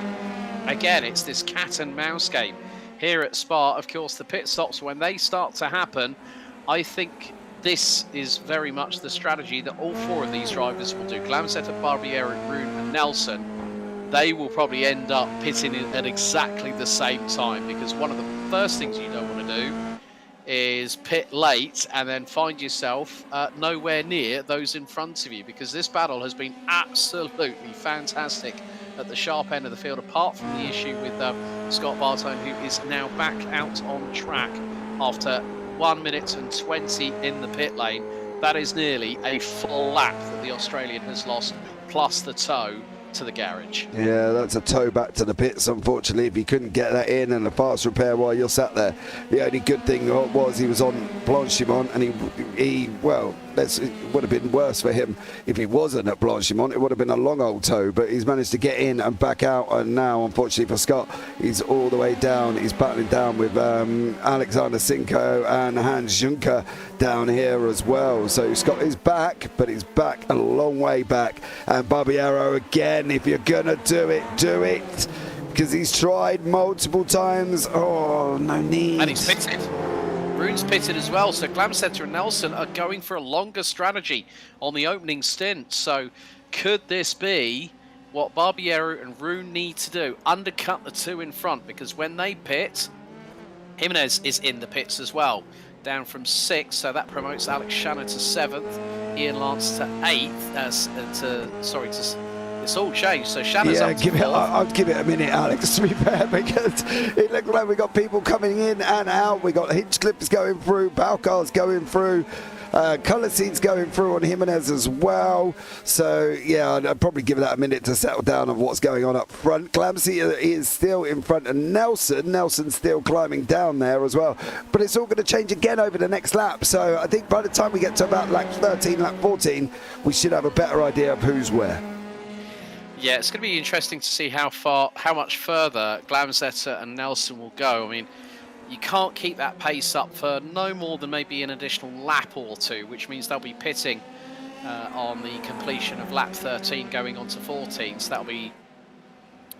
Again, it's this cat and mouse game. Here at Spa, of course, the pit stops, when they start to happen, I think this is very much the strategy that all four of these drivers will do. Glamsetter, Barbiero, Roon and Nelson, they will probably end up pitting at exactly the same time, because one of the first things you don't want to do is pit late and then find yourself nowhere near those in front of you, because this battle has been absolutely fantastic at the sharp end of the field, apart from the issue with Scott Barton, who is now back out on track after 1 minute and 20 in the pit lane. That is nearly a full lap that the Australian has lost, plus the tow to the garage. Yeah, that's a tow back to the pits, unfortunately, if he couldn't get that in, and a fast repair while you're sat there. The only good thing was he was on Blanchimont, and he well, it would have been worse for him if he wasn't at Blanchimont. It would have been a long old tow, but he's managed to get in and back out, and now, unfortunately for Scott, he's all the way down. He's battling down with Alexander Cinco and Hans Juncker down here as well. So Scott is back, but he's back a long way back. And Barbiero again, if you're gonna do it, because he's tried multiple times. Oh, no need. And he's pitted. Rune's pitted as well, so Glamsetter and Nelson are going for a longer strategy on the opening stint. So could this be what Barbiero and Rune need to do? Undercut the two in front, because when they pit, Jimenez is in the pits as well, down from 6th, so that promotes Alex Shannon to 7th, Ian Lance to 8th, it's all changed, so Shannon's up to 4th. I'd give it a minute, Alex, to be fair, because it looked like we got people coming in and out. We got Hinchcliffe's going through, Balcar's going through, Colour Seed's going through on Jimenez as well. So, yeah, I'd probably give that a minute to settle down on what's going on up front. Glamsey is still in front of Nelson. Nelson's still climbing down there as well. But it's all going to change again over the next lap. So I think by the time we get to about lap 13, lap 14, we should have a better idea of who's where. Yeah, it's going to be interesting to see how much further Glamsetter and Nelson will go. I mean, you can't keep that pace up for no more than maybe an additional lap or two, which means they'll be pitting on the completion of lap 13 going on to 14. So that'll be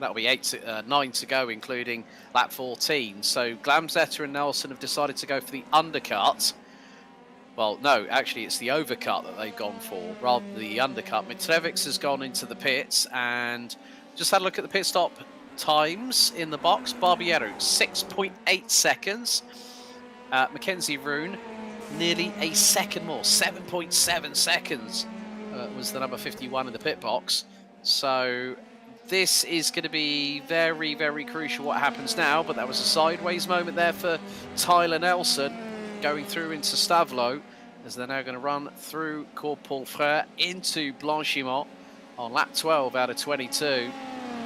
9 to go, including lap 14. So Glamsetter and Nelson have decided to go for the undercut. Well, no, actually, it's the overcut that they've gone for, rather than the undercut. Mitrovic has gone into the pits, and just had a look at the pit stop times in the box. Barbiero, 6.8 seconds. Mackenzie Rune, nearly a second more, 7.7 seconds was the number 51 in the pit box. So this is going to be very, very crucial what happens now, but that was a sideways moment there for Tyler Nelson, going through into Stavelot, as they're now going to run through Corporal Frere into Blanchimont on lap 12 out of 22.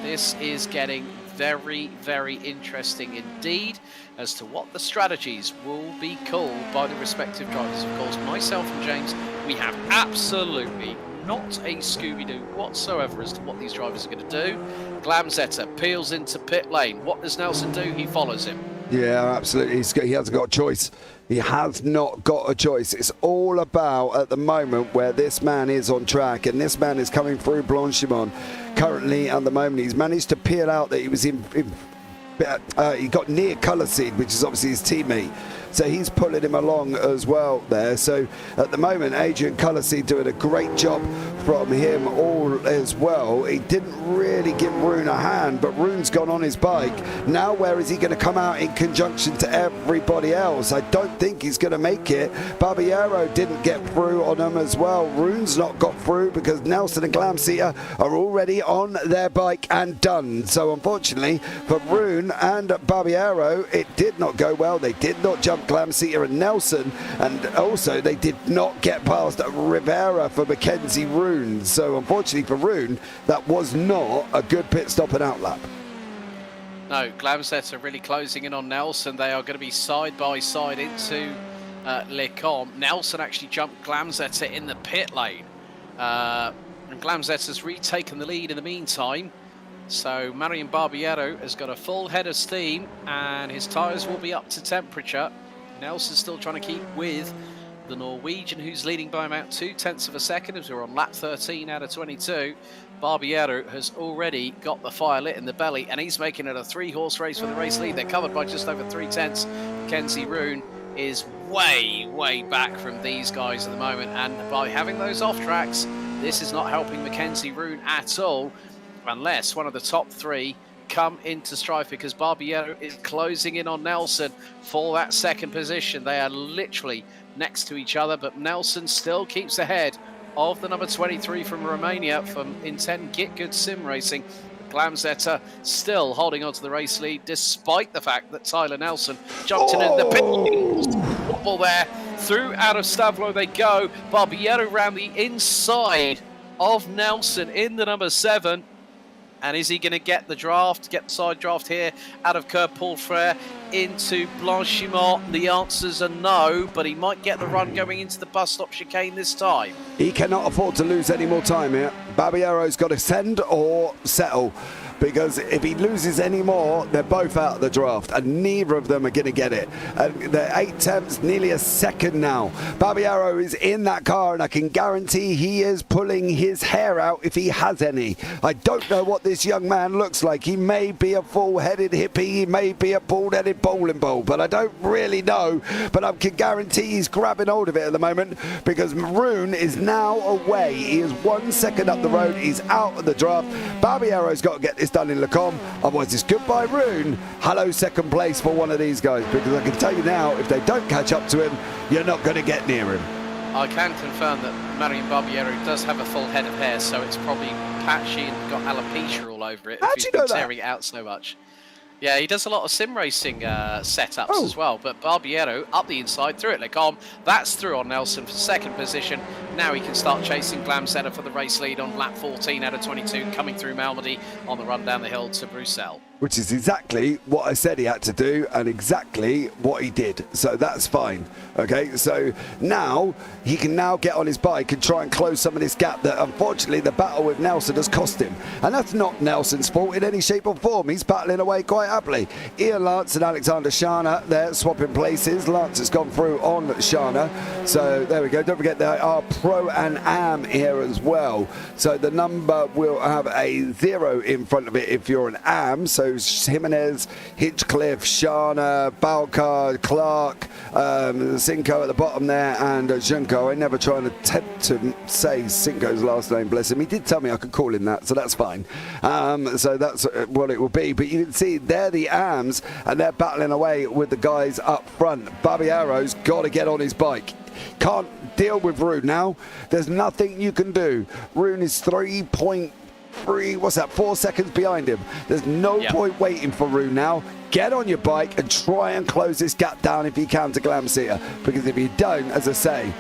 This is getting very, very interesting indeed as to what the strategies will be called by the respective drivers. Of course, myself and James, we have absolutely not a Scooby-Doo whatsoever as to what these drivers are going to do. Glamsetter peels into pit lane. What does Nelson do? He follows him. Yeah, absolutely. He hasn't got a choice. He has not got a choice. It's all about, at the moment, where this man is on track, and this man is coming through Blanchimont. Currently, at the moment, he's managed to peel out that he was he got near Colour Seed, which is obviously his teammate. So he's pulling him along as well there. So at the moment, Adrian Colour Seed doing a great job from him all as well. He didn't really give Rune a hand, but Rune's gone on his bike. Now where is he going to come out in conjunction to everybody else? I don't think he's going to make it. Barbiero didn't get through on him as well. Rune's not got through because Nelson and Glamsetter are already on their bike and done. So unfortunately for Rune and Barbiero, it did not go well. They did not jump Glamsetter and Nelson, and also they did not get past Rivera for Mackenzie Rune. So unfortunately for Rune, that was not a good pit stop and outlap. No, Glamsetter really closing in on Nelson. They are going to be side by side into Le Comte. Nelson actually jumped Glamsetter in the pit lane, and Glamsetter's retaken the lead in the meantime. So Marian Barbiero has got a full head of steam, and his tyres will be up to temperature. Nelson's still trying to keep with the Norwegian, who's leading by about 0.2 of a second as we're on lap 13 out of 22. Barbiero has already got the fire lit in the belly, and he's making it a 3-horse race for the race lead. They're covered by just over 0.3. Mackenzie Rune is way, way back from these guys at the moment, and by having those off tracks, this is not helping Mackenzie Rune at all, unless one of the top 3 come into strife, because Barbiero is closing in on Nelson for that second position. They are literally next to each other, but Nelson still keeps ahead of the number 23 from Romania from Intent Get Good Sim Racing. Glamsetter still holding on to the race lead, despite the fact that Tyler Nelson jumped in the pit. Football there, through out of Stavelot they go. Barbiero round the inside of Nelson in the number 7. And is he going to get the draft, get the side draft here out of Curb Paul Frere into Blanchimont? The answers are no, but he might get the run going into the bus stop chicane this time. He cannot afford to lose any more time here. Babiero's got to send or settle, because if he loses any more, they're both out of the draft, and neither of them are going to get it. The 8 temps, nearly a second now. Babiero is in that car, and I can guarantee he is pulling his hair out if he has any. I don't know what this young man looks like. He may be a full-headed hippie, he may be a bald-headed bowling ball, but I don't really know. But I can guarantee he's grabbing hold of it at the moment, because Maroon is now away. He is 1 second up the road. He's out of the draft. Babiero's got to get this done in Lecom, otherwise it's goodbye Rune. Hello second place for one of these guys, because I can tell you now, if they don't catch up to him, you're not going to get near him. I can confirm that Marion Barbiero does have a full head of hair, so it's probably patchy and got alopecia all over it. How'd if you he's been know that? tearing it out so much. Yeah, he does a lot of sim racing setups as well, but Barbiero up the inside through it Lecom. That's through on Nelson for second position. Now he can start chasing Glamsetter for the race lead on lap 14 out of 22, coming through Malmedy on the run down the hill to Bruxelles. Which is exactly what I said he had to do, and exactly what he did. So that's fine. Okay, so now he can now get on his bike and try and close some of this gap that unfortunately the battle with Nelson has cost him. And that's not Nelson's fault in any shape or form. He's battling away quite happily. Ian Lance and Alexander Shana, they're swapping places. Lance has gone through on Shana. So there we go. Don't forget there are Pro and Am here as well. So the number will have a 0 in front of it if you're an Am. So Jimenez, Hinchcliffe, Shana, Balcar, Clark, Cinco at the bottom there, and Junko. I never try and attempt to say Cinco's last name, bless him. He did tell me I could call him that, so that's fine. So that's what it will be. But you can see they're the Ams, and they're battling away with the guys up front. Barbiero's got to get on his bike. Can't deal with Rune now. There's nothing you can do. Rune is 4 seconds behind him. There's no point waiting for Rune now. Get on your bike and try and close this gap down if you can to Glamseer, because if you don't, as I say,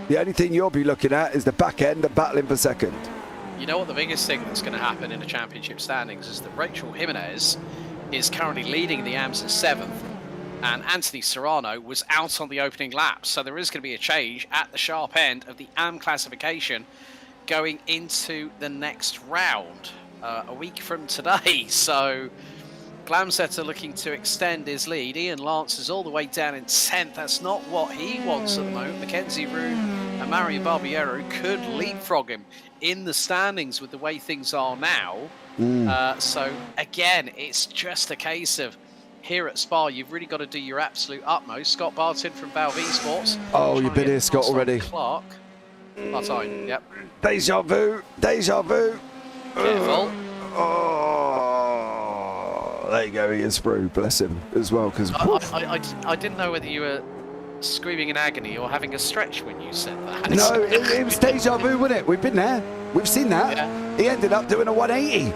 the only thing you'll be looking at is the back end of battling for second. You know what the biggest thing that's going to happen in the championship standings is that Rachel Jimenez is currently leading the AMS in 7th, and Anthony Serrano was out on the opening lap, so there is going to be a change at the sharp end of the AM classification going into the next round a week from today. So Glamsetter looking to extend his lead. Ian Lance is all the way down in 10th. That's not what he wants at the moment. Mackenzie Rune and Mario Barbiero could leapfrog him in the standings with the way things are now. So again, it's just a case of here at Spa, you've really got to do your absolute utmost. Scott Barton from Valve Esports. Oh, you've been here, Scott, already. Clark. Barton, yep. Deja vu. Deja vu. Careful. Oh, there you go. He is through. Bless him as well. Because I didn't know whether you were screaming in agony or having a stretch when you said that. No, it was deja vu, wasn't it? We've been there. We've seen that. Yeah. He ended up doing a 180.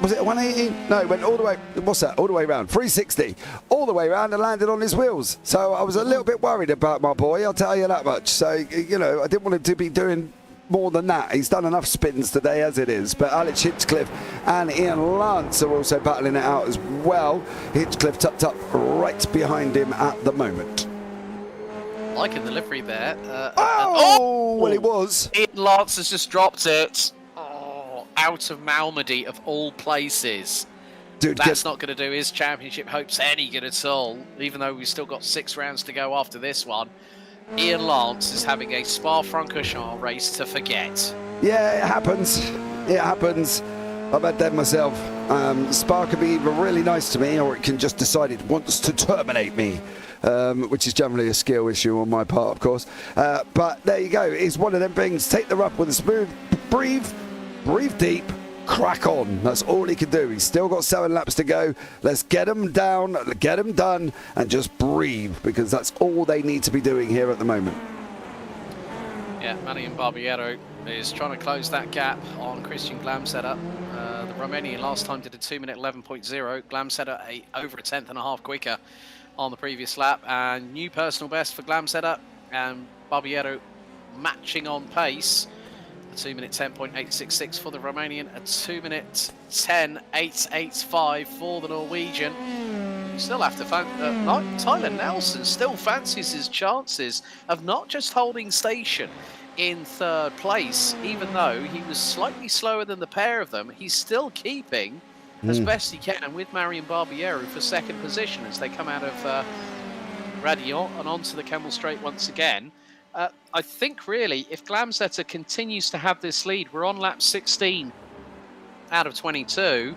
Was it a 180? No, he went all the way. What's that? All the way around. 360. All the way around and landed on his wheels. So I was a little bit worried about my boy, I'll tell you that much. So, you know, I didn't want him to be doing more than that. He's done enough spins today as it is. But Alex Hinchcliffe and Ian Lance are also battling it out as well. Hinchcliffe tucked up right behind him at the moment. Liking the livery there. Well, it was. Ian Lance has just dropped it. Out of Malmedy of all places. Dude, that's not going to do his championship hopes any good at all, even though we've still got 6 rounds to go after this one. Ian Lance is having a Spa-Francorchamps race to forget. Yeah, it happens. It happens. I've had them myself. Spa can be either really nice to me, or it can just decide it wants to terminate me, which is generally a skill issue on my part, of course. But there you go. It's one of them things. Take the rough with a smooth, breathe deep, crack on. That's all he can do. He's still got 7 laps to go. Let's get him down, get him done, and just breathe, because that's all they need to be doing here at the moment. Yeah, Marian Barbiero is trying to close that gap on Christian Glamsetter. The Romanian last time did a 2-minute 11.0. Glamsetter over a 10th and a half quicker on the previous lap, and new personal best for Glamsetter, and Barbiero matching on pace. The 2-minute 10.866 for the Romanian, a 2-minute 10.885 for the Norwegian. You still have to Tyler Nelson still fancies his chances of not just holding station in third place, even though he was slightly slower than the pair of them. He's still keeping as best he can with Marion Barbiero for second position as they come out of Radion and onto the Kemmel Straight once again. I think really if Glamsetter continues to have this lead, we're on lap 16 out of 22.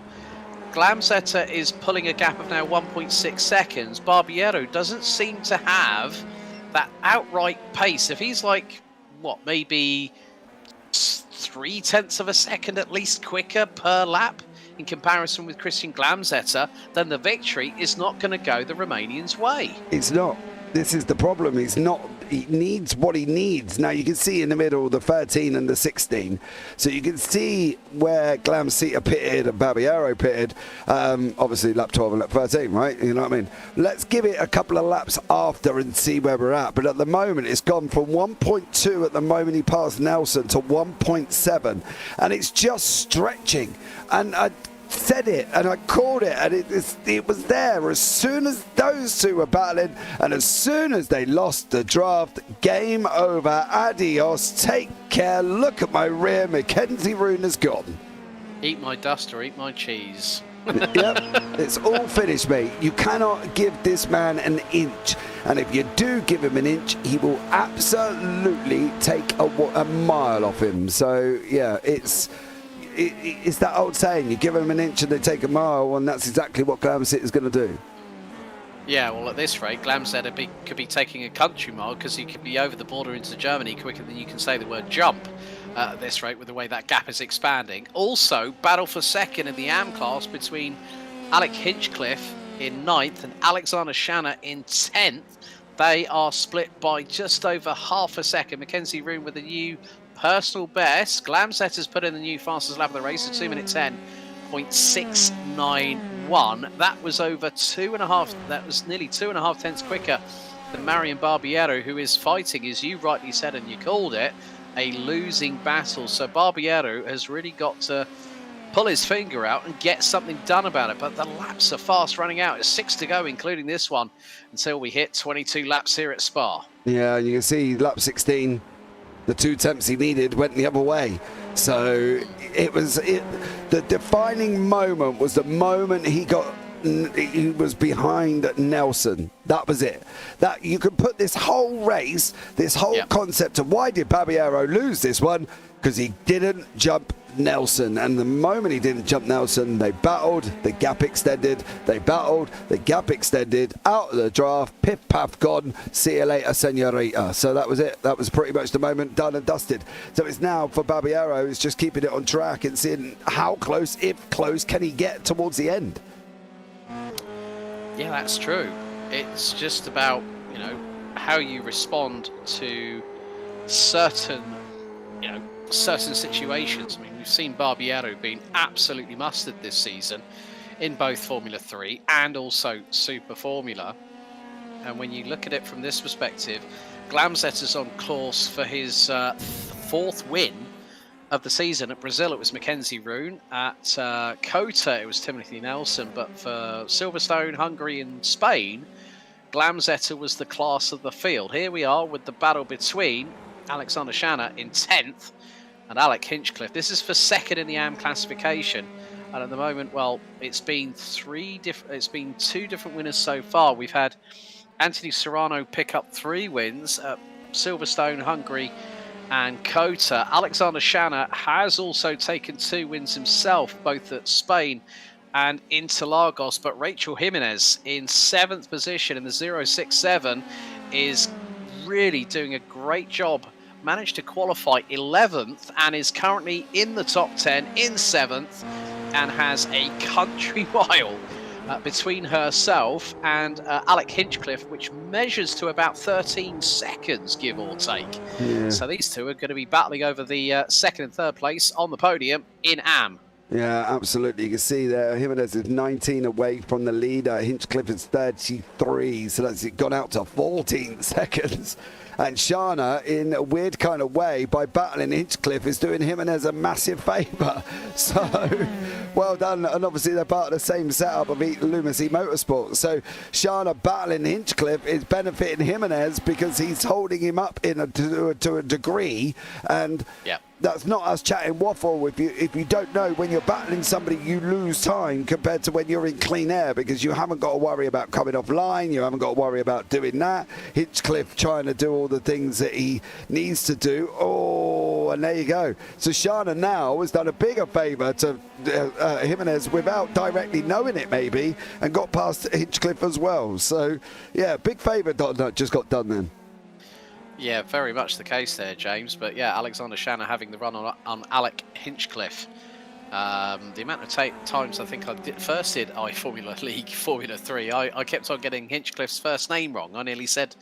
Glamsetter is pulling a gap of now 1.6 seconds. Barbiero doesn't seem to have that outright pace. If he's like, what, maybe 0.3 of a second at least quicker per lap in comparison with Christian Glamsetter, then the victory is not going to go the Romanian's way. It's not. This is the problem. He's not. He needs what he needs. Now you can see in the middle the 13 and the 16. So you can see where Glamsetter pitted and Barbiero pitted. Obviously lap 12 and lap 13, right? You know what I mean? Let's give it a couple of laps after and see where we're at. But at the moment it's gone from 1.2 at the moment he passed Nelson to 1.7. And it's just stretching. And I said it and I called it, and it was there as soon as those two were battling, and as soon as they lost the draft, game over, adios, take care, look at my rear, Mackenzie Roon is gone. Eat my dust or eat my cheese. Yep, it's all finished, mate. You cannot give this man an inch, and if you do give him an inch, he will absolutely take a mile off him. So yeah, it's that old saying, you give them an inch and they take a mile, and that's exactly what Glamsetter is going to do. Yeah, well, at this rate, Glamsetter could be taking a country mile because he could be over the border into Germany quicker than you can say the word jump at this rate with the way that gap is expanding. Also, battle for second in the AM class between Alec Hinchcliffe in 9th and Alexander Shanna in 10th. They are split by just over half a second. Mackenzie Roon with a new personal best. Glamsetter's put in the new fastest lap of the race, a 2-minute 10.691. That was over 2.5. That was nearly 2.5 tenths quicker than Marion Barbiero, who is fighting, as you rightly said and you called it, a losing battle. So Barbiero has really got to pull his finger out and get something done about it. But the laps are fast running out. It's 6 to go, including this one, until we hit 22 laps here at Spa. Yeah, you can see lap 16. The 2 attempts he needed went the other way. So the defining moment was the moment he was behind Nelson. That was it. That you could put this whole race, this whole concept of why did Barbiero lose this one? Because he didn't jump Nelson, and the moment he didn't jump Nelson, they battled, the gap extended, they battled, the gap extended, out of the draft, piff paff gone, see you later senorita. So that was it. That was pretty much the moment, done and dusted. So it's now for Barbiero, it's just keeping it on track and seeing how close, if close, can he get towards the end. Yeah, that's true. It's just about, how you respond to certain situations. I mean, we've seen Barbiero being absolutely mustard this season in both Formula 3 and also Super Formula. And when you look at it from this perspective, Glamsetter's on course for his 4th win of the season. At Brazil, it was Mackenzie Roon. At Kota, it was Timothy Nelson. But for Silverstone, Hungary and Spain, Glamsetter was the class of the field. Here we are with the battle between Alexander Shanna in 10th and Alec Hinchcliffe. This is for second in the AM classification, and at the moment, well, it's been 2 different winners so far. We've had Anthony Serrano pick up 3 wins at Silverstone, Hungary and Kota. Alexander Shanna has also taken 2 wins himself, both at Spain and Interlagos, but Rachel Jimenez in 7th position in the 067 is really doing a great job. Managed to qualify 11th and is currently in the top 10 in 7th and has a country mile between herself and Alec Hinchcliffe, which measures to about 13 seconds, give or take. Yeah. So these two are going to be battling over the 2nd and 3rd place on the podium in AM. Yeah, absolutely. You can see there, Jimenez is 19 away from the leader. Hinchcliffe is 33, so that's gone out to 14 seconds. And Shana, in a weird kind of way, by battling Hinchcliffe, is doing Jimenez a massive favour. So, well done. And obviously, they're part of the same setup of Loomis Motorsport. So, Shana battling Hinchcliffe is benefiting Jimenez because he's holding him up to a degree. And that's not us chatting waffle. If you don't know, when you're battling somebody, you lose time compared to when you're in clean air because you haven't got to worry about coming off line. You haven't got to worry about doing that. Hinchcliffe trying to do all the things that he needs to do. Oh, and there you go. So Shana now has done a bigger favour to Jimenez without directly knowing it, maybe, and got past Hinchcliffe as well. So, yeah, big favour just got done then. Yeah, very much the case there, James. But yeah, Alexander Shana having the run on Alec Hinchcliffe. The amount of times I think I did iFormula League Formula 3, I kept on getting Hinchcliffe's first name wrong. I nearly said,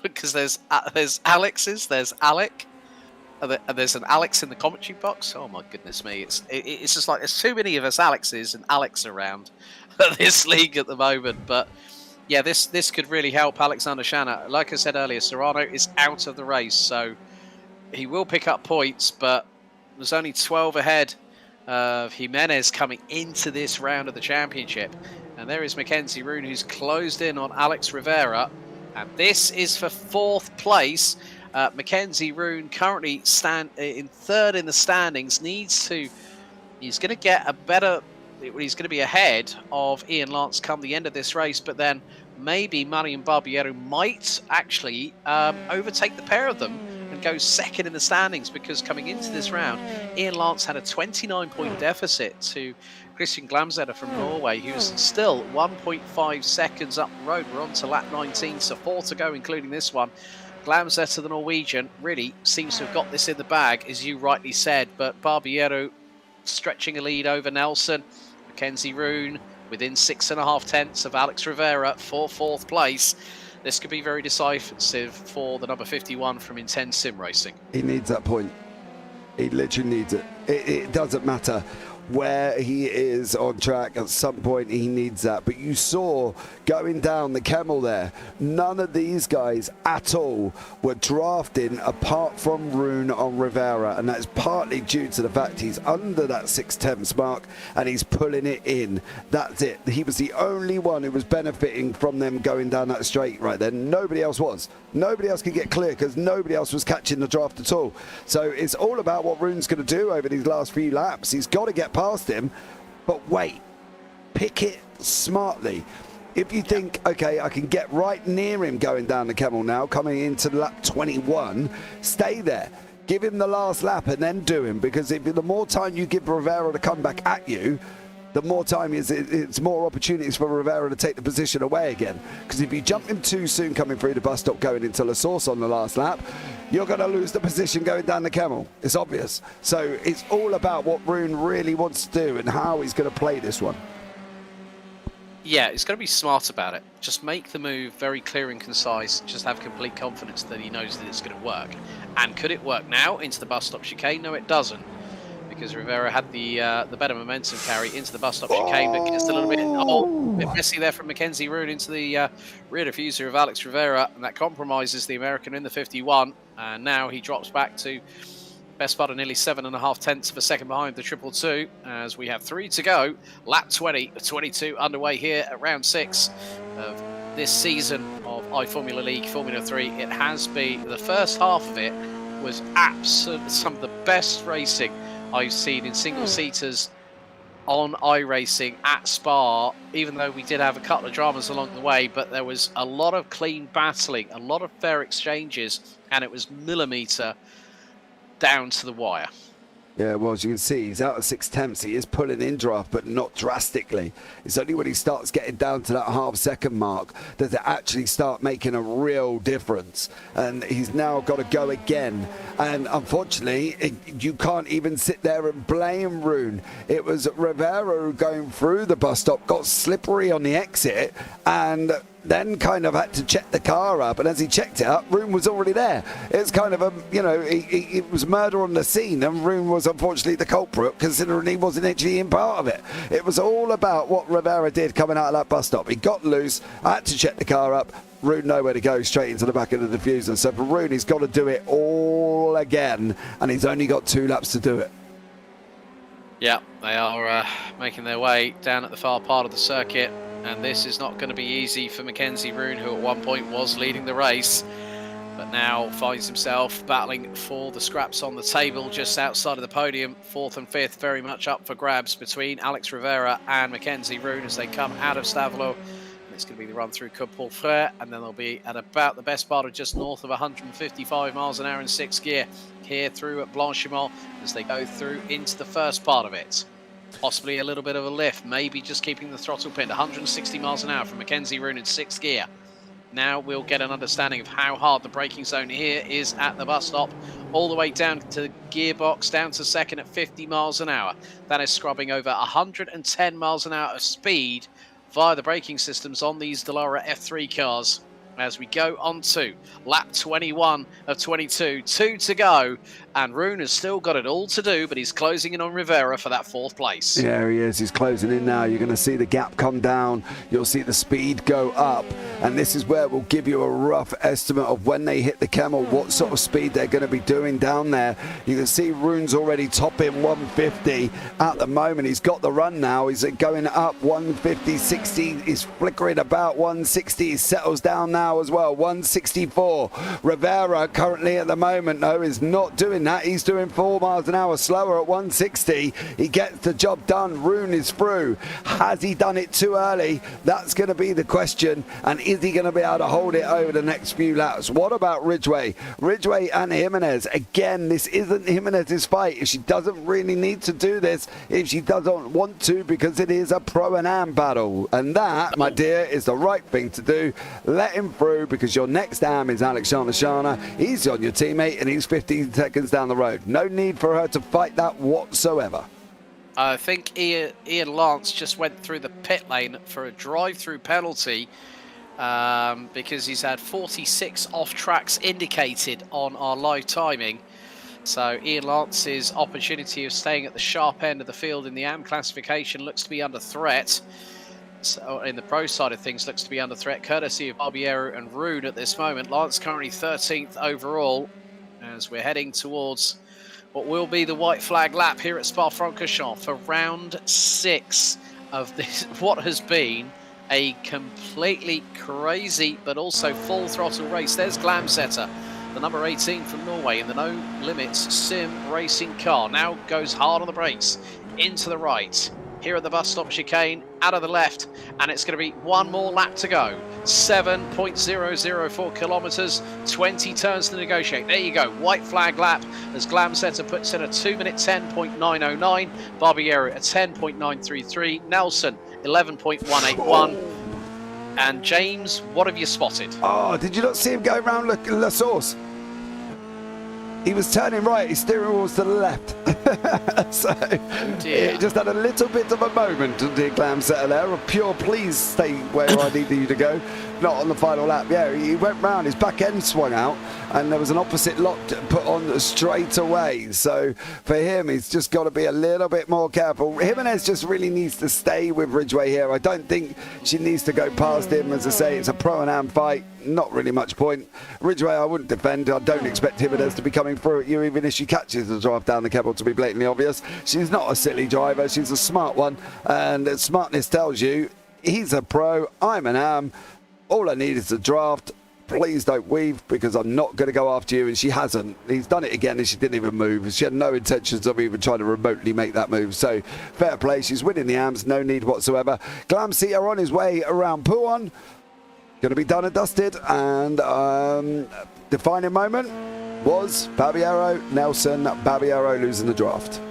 because there's Alex's, there's Alec, and there's an Alex in the commentary box. Oh my goodness me, it's just like there's too many of us Alexes and Alex around this league at the moment. But yeah, this could really help Alexander Shana. Like I said earlier, Serrano is out of the race, so he will pick up points, but there's only 12 ahead of Jimenez coming into this round of the championship. And there is Mackenzie Roon, who's closed in on Alex Rivera. And this is for 4th place. Mackenzie Roon currently in 3rd in the standings. He's going to get a better... He's going to be ahead of Ian Lance come the end of this race, but then maybe Marian Barbiero might actually overtake the pair of them and go 2nd in the standings, because coming into this round, Ian Lance had a 29-point deficit to Christian Glamzetter from Norway, who's still 1.5 seconds up the road. We're on to lap 19, so 4 to go, including this one. Glamzetter, the Norwegian, really seems to have got this in the bag, as you rightly said, but Barbiero stretching a lead over Nelson. Mackenzie Roon within 6.5 tenths of Alex Rivera for 4th place. This could be very decisive for the number 51 from Intense Sim Racing. He needs that point. He literally needs it. It doesn't matter where he is on track, at some point he needs that. But you saw going down the Kemmel there, none of these guys at all were drafting apart from Roon on Rivera, and that's partly due to the fact he's under that 6/10 mark and he's pulling it in. That's it. He was the only one who was benefiting from them going down that straight right there. Nobody else was. Nobody else could get clear because nobody else was catching the draft at all. So it's all about what Roon's going to do over these last few laps. He's got to get past him, but wait, pick it smartly. If you think, okay, I can get right near him going down the Kemmel now, coming into lap 21, stay there. Give him the last lap and then do him, because the more time you give Rivera to come back at you, the more time it's more opportunities for Rivera to take the position away again. Because if you jump him too soon coming through the bus stop going into La Source on the last lap, you're going to lose the position going down the Kemmel. It's obvious. So it's all about what Roon really wants to do and how he's going to play this one. Yeah, he's got to be smart about it. Just make the move very clear and concise. Just have complete confidence that he knows that it's going to work. And could it work now into the bus stop chicane? No, it doesn't, because Rivera had the better momentum carry into the bus stop chicane, but just a little bit messy there from Mackenzie Roon into the rear diffuser of Alex Rivera, and that compromises the American in the 51. And now he drops back to best part of nearly 7.5 tenths of a second behind the 222, as we have 3 to go. Lap 22 underway here at round 6 of this season of iFormula League Formula 3. It has been, the first half of it was absolutely some of the best racing I've seen in single-seaters on iRacing at Spa, even though we did have a couple of dramas along the way, but there was a lot of clean battling, a lot of fair exchanges, and it was millimetre down to the wire. Yeah, well, as you can see, he's out of 6/10. He is pulling in draft, but not drastically. It's only when he starts getting down to that half-second mark that they actually start making a real difference. And he's now got to go again. And unfortunately, you can't even sit there and blame Roon. It was Rivera going through the bus stop, got slippery on the exit, and then kind of had to check the car up, and as he checked it up, Rune was already there. It's kind of a, you know, it was murder on the scene, and Rune was unfortunately the culprit, considering he wasn't actually in part of it. It was all about what Rivera did coming out of that bus stop. He got loose, had to check the car up. Rune nowhere to go, straight into the back of the diffuser. So for Rune, he's got to do it all again, and he's only got 2 laps to do it. Yeah, they are making their way down at the far part of the circuit, and this is not going to be easy for Mackenzie Rune, who at one point was leading the race, but now finds himself battling for the scraps on the table just outside of the podium. 4th and 5th very much up for grabs between Alex Rivera and Mackenzie Rune as they come out of Stavelot. It's going to be the run through Paul Frere, and then they'll be at about the best part of just north of 155 miles an hour in 6th gear here through at Blanchimont as they go through into the first part of it. Possibly a little bit of a lift, maybe just keeping the throttle pinned. 160 miles an hour from Mackenzie Rune in 6th gear. Now we'll get an understanding of how hard the braking zone here is at the bus stop, all the way down to the gearbox, down to 2nd at 50 miles an hour. That is scrubbing over 110 miles an hour of speed via the braking systems on these Dallara F3 cars as we go on to lap 21 of 22, 2 to go, and Rune has still got it all to do, but he's closing in on Rivera for that 4th place. Yeah, he is. He's closing in now. You're going to see the gap come down. You'll see the speed go up, and this is where we'll give you a rough estimate of when they hit the Camel, what sort of speed they're going to be doing down there. You can see Rune's already topping 150 at the moment. He's got the run now. He's going up 150, 60. He's flickering about 160. He settles down now as well, 164. Rivera currently at the moment, though, is not doing that. He's doing 4 miles an hour slower at 160. He gets the job done. Rune is through. Has he done it too early? That's going to be the question. And is he going to be able to hold it over the next few laps? What about Ridgway? Ridgway and Jimenez. Again, this isn't Jimenez's fight. If she doesn't really need to do this, if she doesn't want to, because it is a pro and am battle. And that, my dear, is the right thing to do. Let him through, because your next am is Alex Shana. He's on your teammate, and he's 15 seconds down the road. No need for her to fight that whatsoever. I think Ian Lance just went through the pit lane for a drive-through penalty because he's had 46 off-tracks indicated on our live timing. So Ian Lance's opportunity of staying at the sharp end of the field in the AM classification looks to be under threat. So in the pro side of things, looks to be under threat, courtesy of Barbiero and Rune at this moment. Lance currently 13th overall as we're heading towards what will be the white flag lap here at Spa-Francorchamps for round 6 of this, what has been a completely crazy but also full throttle race. There's Glamsetter, the number 18 from Norway in the No Limits Sim racing car. Now goes hard on the brakes, into the right. Here at the bus stop chicane, out of the left, and it's going to be one more lap to go. 7.004 kilometres, 20 turns to negotiate. There you go, white flag lap as Glamsetter puts in a 2-minute 10.909, Barbiero a 10.933, Nelson 11.181. And James, what have you spotted? Oh, did you not see him go around La Source? He was turning right, his steering wheel was to the left. So it just had a little bit of a moment, dear Glamsetter there, of pure please stay where I need you to go, not on the final lap. Yeah, he went round, his back end swung out, and there was an opposite lock put on straight away. So for him, he's just got to be a little bit more careful. Jimenez just really needs to stay with Ridgway here. I don't think she needs to go past him. As I say, it's a pro and am fight. Not really much point. Ridgway, I wouldn't defend. I don't expect Jimenez to be coming through at you, even if she catches the drive down the Keppel, to be blatantly obvious. She's not a silly driver. She's a smart one. And smartness tells you, he's a pro, I'm an am. All I need is a draft. Please don't weave, because I'm not going to go after you. And she hasn't. He's done it again, and she didn't even move. She had no intentions of even trying to remotely make that move. So fair play. She's winning the AMs. No need whatsoever. Glamsetter on his way around Pouan. Going to be done and dusted. And defining moment was Barbiero, Nelson. Barbiero losing the draft.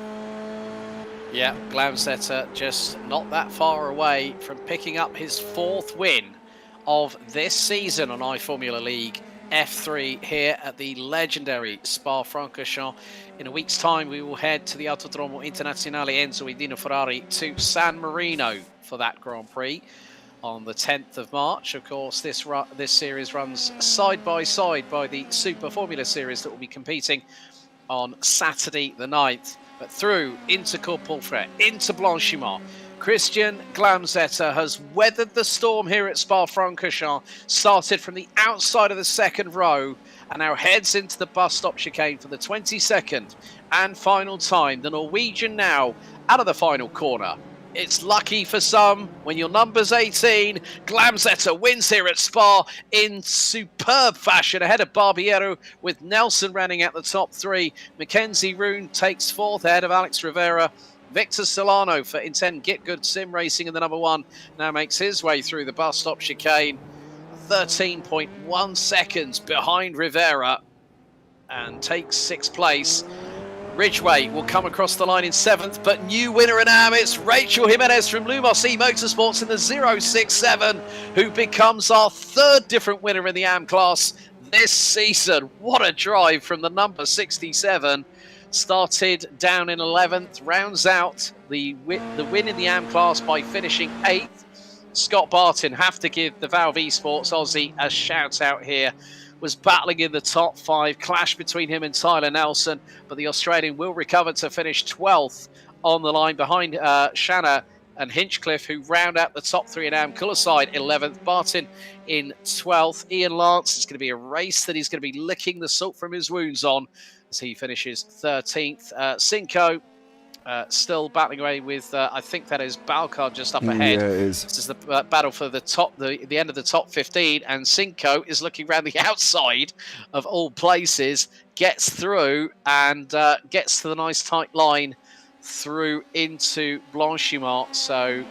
Yeah, Glamsetter just not that far away from picking up his 4th win of this season on iFormula League F3 here at the legendary Spa-Francorchamps. In a week's time, we will head to the Autodromo Internazionale Enzo Edino Ferrari to San Marino for that Grand Prix. on the 10th of March. Of course, this series runs side by side by the Super Formula Series that will be competing on Saturday the 9th. But through into Courpulfret, into Blanchimont, Christian Glamzetter has weathered the storm here at Spa-Francorchamps, started from the outside of the second row and now heads into the bus stop chicane for the 22nd and final time. The Norwegian now out of the final corner. It's lucky for some when your number's 18. Glamzetter wins here at Spa in superb fashion ahead of Barbiero, with Nelson running at the top 3. Mackenzie Roon takes 4th ahead of Alex Rivera. Victor Solano for Intent Get Good Sim Racing in the number 1 now makes his way through the bus stop chicane. 13.1 seconds behind Rivera and takes 6th place. Ridgeway will come across the line in 7th, but new winner in AM, it's Rachel Jimenez from Lumos Motorsports in the 067, who becomes our 3rd different winner in the AM class this season. What a drive from the number 67. Started down in 11th, rounds out the win in the AM class by finishing 8th. Scott Barton, have to give the Valve Esports Aussie a shout out here. Was battling in the top 5, clash between him and Tyler Nelson, but the Australian will recover to finish 12th on the line behind Shanna and Hinchcliffe, who round out the top 3 in AM. Coolerside 11th, Barton in 12th. Ian Lance, it's going to be a race that he's going to be licking the salt from his wounds on as he finishes 13th. Cinco still battling away with, I think that is Balcard just up ahead. Yeah, it is. This is the battle for the top, the end of the top 15, and Cinco is looking around the outside of all places, gets through and gets to the nice tight line through into Blanchimont. So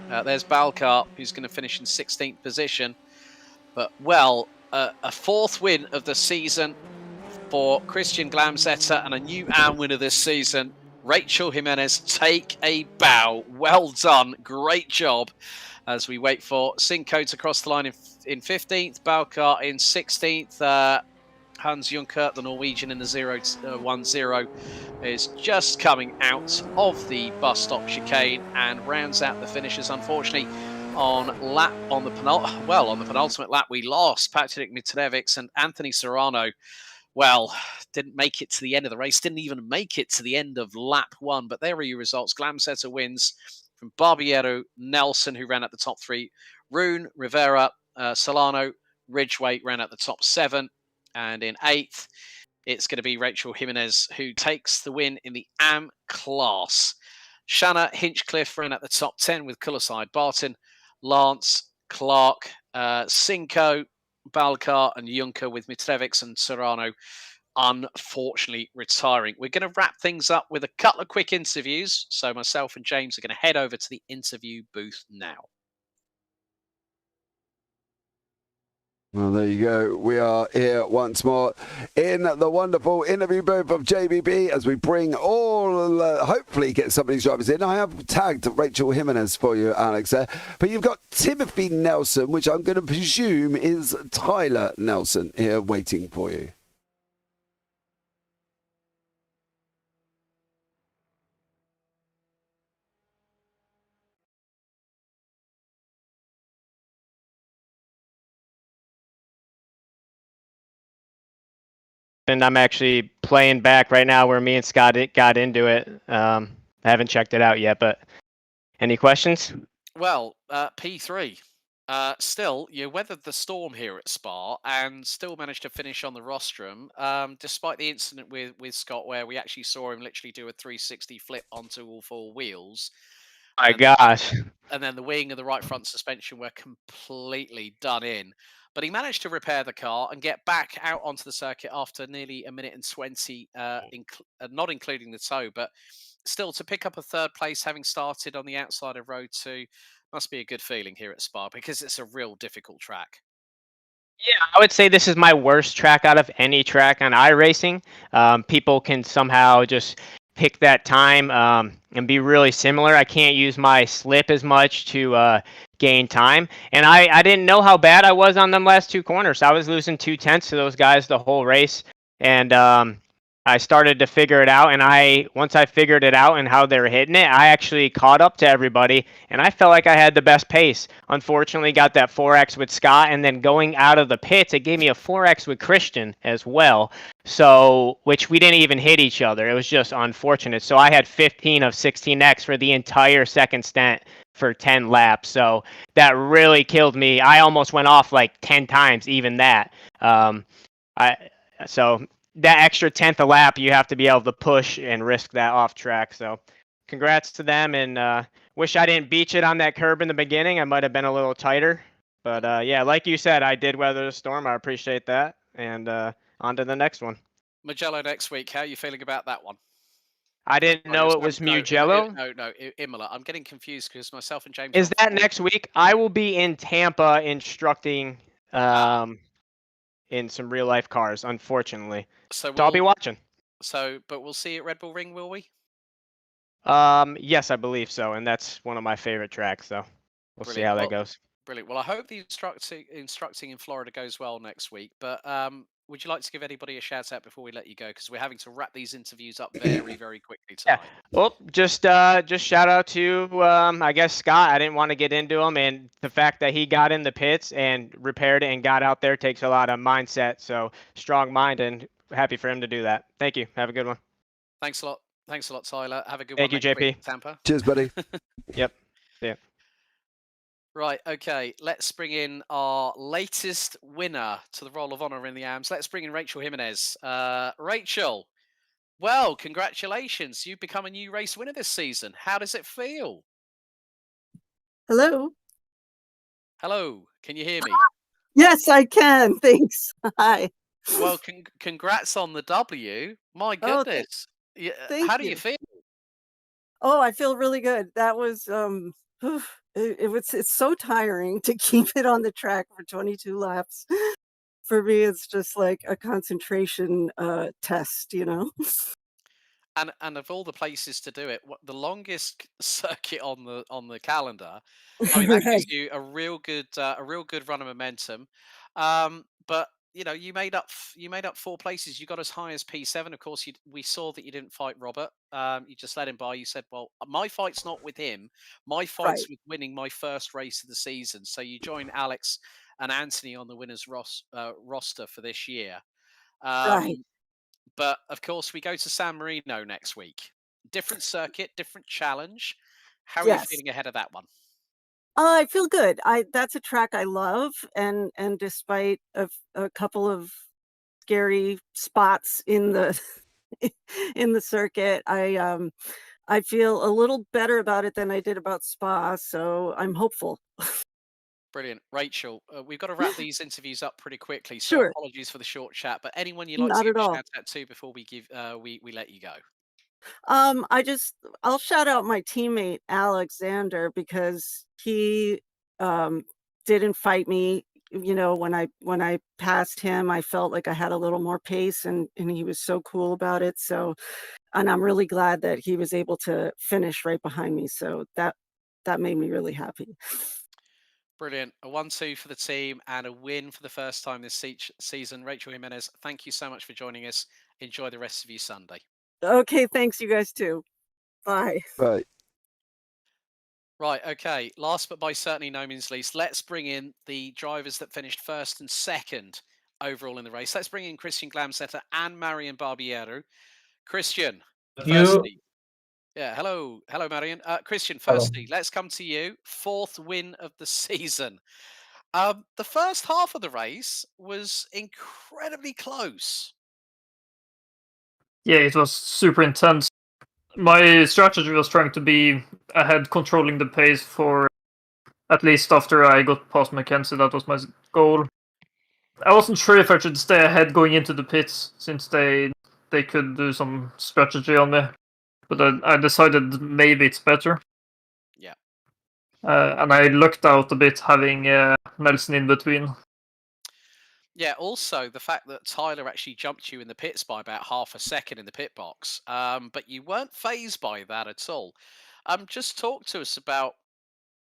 there's Balcard, who's going to finish in 16th position. But, well, a 4th win of the season for Christian Glamzetter and a new AM winner this season. Rachel Jimenez, take a bow. Well done. Great job. As we wait for Cinco to cross the line in 15th, Balcar in 16th. Hans Juncker, the Norwegian in the 0-10, is just coming out of the bus stop chicane and rounds out the finishes. Unfortunately, on the penultimate lap, we lost Patrick Mitrovic and Anthony Serrano. Well, didn't make it to the end of the race, didn't even make it to the end of lap 1, but there are your results. Glamzetter wins from Barbiero, Nelson, who ran at the top 3, Roon, Rivera, Solano, Ridgeway ran at the top 7, and in 8th, it's going to be Rachel Jimenez, who takes the win in the AM class. Shanna Hinchcliffe ran at the top 10 with Coolerside, Barton, Lance, Clark, Cinco, Balcar and Juncker, with Mitrovic and Serrano unfortunately retiring. We're going to wrap things up with a couple of quick interviews. So myself and James are going to head over to the interview booth now. Well, there you go. We are here once more in the wonderful interview booth of JPB as we bring all, hopefully get some of these drivers in. I have tagged Rachel Jimenez for you, Alex, but you've got Timothy Nelson, which I'm going to presume is Tyler Nelson here waiting for you. And I'm actually playing back right now where me and Scott got into it. I haven't checked it out yet, but any questions? Well, P3. Still, you weathered the storm here at Spa and still managed to finish on the rostrum, despite the incident with Scott where we actually saw him literally do a 360 flip onto all 4 wheels. My gosh. And then the wing and the right front suspension were completely done in. But he managed to repair the car and get back out onto the circuit after nearly 1 minute and 20, not including the tow, but still to pick up a 3rd place, having started on the outside of Road 2, must be a good feeling here at Spa because it's a real difficult track. Yeah, I would say this is my worst track out of any track on iRacing. People can somehow just pick that time and be really similar. I can't use my slip as much to gain time. And I didn't know how bad I was on them last 2 corners. I was losing 0.2 to those guys the whole race. And I started to figure it out, and once I figured it out and how they're hitting it, I actually caught up to everybody, and I felt like I had the best pace. Unfortunately, got that 4x with Scott, and then going out of the pits, it gave me a 4x with Christian as well. So, which we didn't even hit each other. It was just unfortunate. So I had 15 of 16x for the entire second stint for 10 laps. So that really killed me. I almost went off like 10 times, even that. I so that extra 10th a lap, you have to be able to push and risk that off track. So congrats to them, and wish I didn't beach it on that curb in the beginning. I might have been a little tighter. But yeah, like you said, I did weather the storm. I appreciate that. And on to the next one. Mugello next week. How are you feeling about that one? I didn't know it was Mugello. No, Imola. I'm getting confused because myself and James. Is that next week? I will be in Tampa instructing in some real life cars, unfortunately. So I'll be watching. But we'll see you at Red Bull Ring, will we? Yes, I believe so, and that's one of my favorite tracks. So we'll see how that goes. Brilliant. Well, I hope the instructing in Florida goes well next week. But would you like to give anybody a shout out before we let you go? Because we're having to wrap these interviews up very, very quickly tonight. Yeah. Well, just shout out to I guess Scott. I didn't want to get into him, and the fact that he got in the pits and repaired it and got out there takes a lot of mindset. So strong mind, and happy for him to do that. Thank you. Have a good one. Thanks a lot. Thanks a lot, Tyler. Have a good one. Thank you, JP. Tampa. Cheers, buddy. Yep. Yeah. Right, okay, let's bring in our latest winner to the Roll of Honor in the AMS. Let's bring in Rachel Jimenez. Rachel, well, congratulations. You've become a new race winner this season. How does it feel? Hello? Hello, can you hear me? Yes, I can. Thanks. Hi. Well, congrats on the W. My goodness. How do you feel? Oh, I feel really good. That was it's so tiring to keep it on the track for 22 laps. For me, it's just like a concentration test, you know. And of all the places to do it, the longest circuit on the calendar. I mean, that gives you a real good run of momentum. But you know, you made up 4 places. You got as high as P7. Of course, we saw that you didn't fight Robert. You just let him by. You said, "Well, my fight's not with him. My fight's with winning my first race of the season." So you join Alex and Anthony on the winners roster for this year. Right. But of course, we go to San Marino next week. Different circuit, different challenge. How are you feeling ahead of that one? I feel good. That's a track I love, and despite a couple of scary spots in the in the circuit, I feel a little better about it than I did about Spa, so I'm hopeful. Brilliant. Rachel, we've got to wrap these interviews up pretty quickly, so Sure. apologies for the short chat, but anyone you'd like Not to give at a all. shout out to before we let you go? I'll shout out my teammate Alexander because he didn't fight me. You know, when I passed him, I felt like I had a little more pace, and he was so cool about it. So, and I'm really glad that he was able to finish right behind me. So that made me really happy. Brilliant. A 1-2 for the team and a win for the first time this season. Rachel Jimenez, thank you so much for joining us. Enjoy the rest of your Sunday. Okay, thanks you guys too. Bye. Bye. Right, okay. Last but by certainly no means least, let's bring in the drivers that finished first and second overall in the race. Let's bring in Christian Glamsetter and Marian Barbiero. Christian, firstly. Yeah, hello, Marian. Christian, firstly, let's come to you. 4th win of the season. The first half of the race was incredibly close. Yeah, it was super intense. My strategy was trying to be ahead, controlling the pace for at least after I got past Mackenzie. That was my goal. I wasn't sure if I should stay ahead going into the pits since they could do some strategy on me. But I decided maybe it's better. Yeah. And I lucked out a bit having Nelson in between. Yeah, also the fact that Tyler actually jumped you in the pits by about half a second in the pit box, but you weren't phased by that at all. Just talk to us about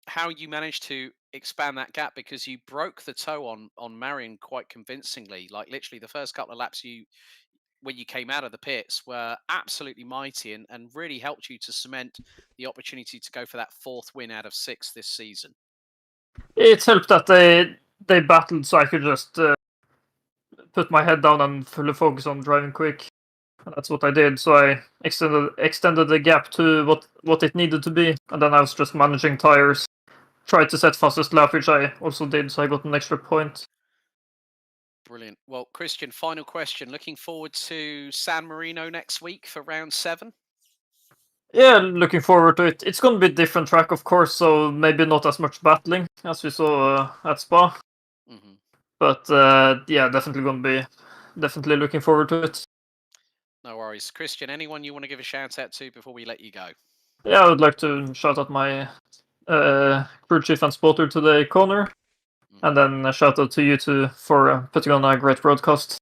how you managed to expand that gap, because you broke the toe on Marion quite convincingly. Like literally the first couple of laps, when you came out of the pits were absolutely mighty and really helped you to cement the opportunity to go for that 4th win out of 6 this season. It helped that they battled, so I could just put my head down and fully focus on driving quick. And that's what I did. So I extended the gap to what it needed to be, and then I was just managing tires. Tried to set fastest lap, which I also did, so I got an extra point. Brilliant. Well, Christian, final question. Looking forward to San Marino next week for round 7? Yeah, looking forward to it. It's going to be a different track, of course, so maybe not as much battling as we saw at Spa. Mm-hmm. But yeah, definitely looking forward to it. No worries. Christian, anyone you want to give a shout out to before we let you go? Yeah, I would like to shout out my crew chief and spotter today, Connor. And then a shout out to you two for putting on a great broadcast.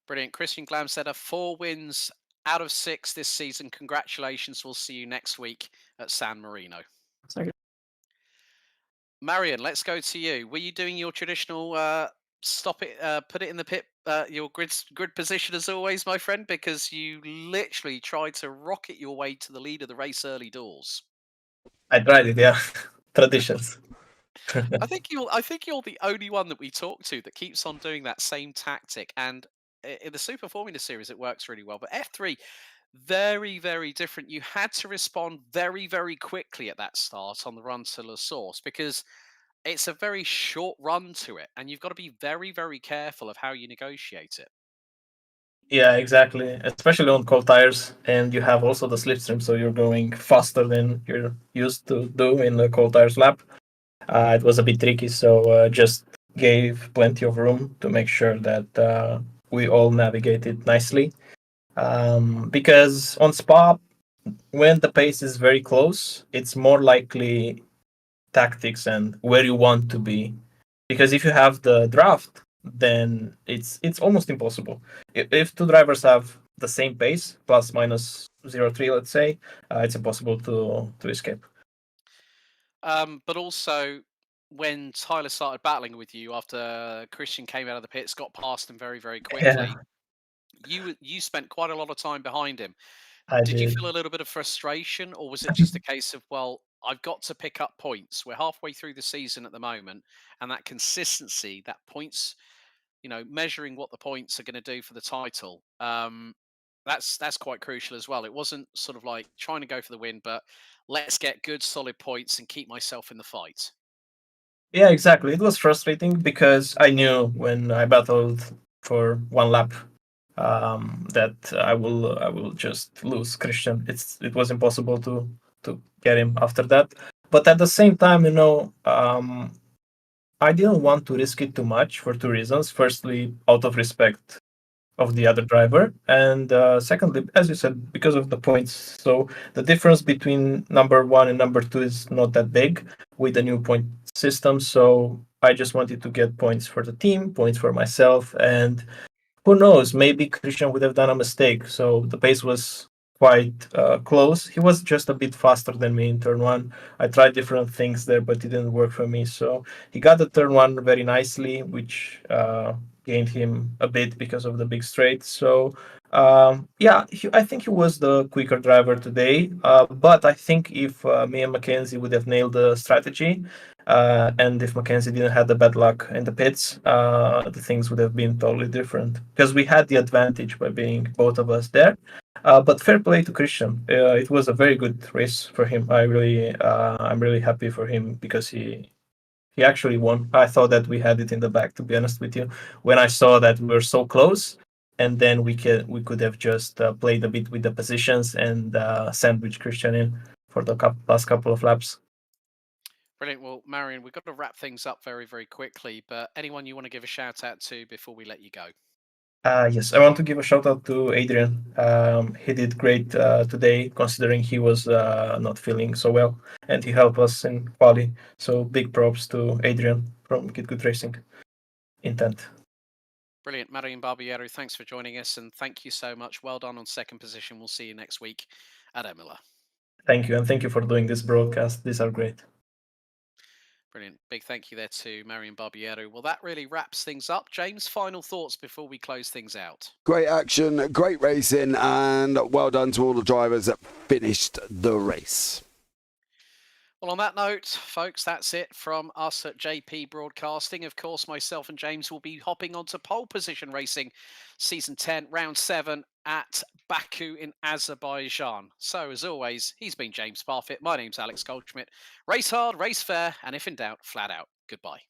Brilliant. Christian Glamsetter, 4 wins out of 6 this season. Congratulations. We'll see you next week at San Marino. Thank you. Marion, let's go to you. Were you doing your traditional stop it, put it in the pit, your grid position as always, my friend, because you literally tried to rocket your way to the lead of the race early doors? I tried it, yeah. Traditions. I think you're the only one that we talk to that keeps on doing that same tactic. And in the Super Formula series, it works really well. But F3, very, very different. You had to respond very, very quickly at that start on the run to La Source because it's a very short run to it, and you've got to be very, very careful of how you negotiate it. Yeah, exactly. Especially on cold tires, and you have also the slipstream, so you're going faster than you're used to do in the cold tires lap. It was a bit tricky, so just gave plenty of room to make sure that we all navigated nicely. Because on Spa, when the pace is very close, it's more likely tactics and where you want to be. Because if you have the draft, then it's almost impossible. If two drivers have the same pace, plus minus 0.3, let's say, it's impossible to escape. But also, when Tyler started battling with you after Christian came out of the pits, got past him very, very quickly, you spent quite a lot of time behind him. Did you feel a little bit of frustration, or was it just a case of, well, I've got to pick up points? We're halfway through the season at the moment, and that consistency, that points, measuring what the points are going to do for the title, that's quite crucial as well. It wasn't sort of like trying to go for the win, but let's get good, solid points and keep myself in the fight. Yeah, exactly. It was frustrating because I knew when I battled for one lap that I will just lose Christian. It was impossible to get him after that. But at the same time, I didn't want to risk it too much for 2 reasons. Firstly, out of respect of the other driver, and secondly, as you said, because of the points. So the difference between number 1 and number 2 is not that big with the new point system. So I just wanted to get points for the team, points for myself, and who knows, maybe Christian would have done a mistake. So the pace was quite close. He was just a bit faster than me in turn 1. I tried different things there, but it didn't work for me. So he got the turn 1 very nicely, which gained him a bit because of the big straight. So yeah, I think he was the quicker driver today. But I think if me and Mackenzie would have nailed the strategy, and if Mackenzie didn't have the bad luck in the pits, the things would have been totally different because we had the advantage by being both of us there. But fair play to Christian. It was a very good race for him. I'm really happy for him because he actually won. I thought that we had it in the bag, to be honest with you. When I saw that we were so close, and then we could have just played a bit with the positions and sandwich Christian in for the last couple of laps. Brilliant. Well, Marion, we've got to wrap things up very, very quickly, but anyone you want to give a shout out to before we let you go? Yes, I want to give a shout out to Adrian. He did great today, considering he was not feeling so well, and he helped us in quali. So big props to Adrian from Get Good Racing Intent. Brilliant. Marion Barbiero, thanks for joining us, and thank you so much. Well done on second position. We'll see you next week at Imola. Thank you, and thank you for doing this broadcast. These are great. Brilliant. Big thank you there to Marion Barbiero. Well, that really wraps things up. James, final thoughts before we close things out. Great action, great racing, and well done to all the drivers that finished the race. Well, on that note, folks, that's it from us at JP Broadcasting. Of course, myself and James will be hopping onto pole position racing season 10, round 7 at Baku in Azerbaijan. So, as always, he's been James Parfitt. My name's Alex Goldschmidt. Race hard, race fair, and if in doubt, flat out. Goodbye.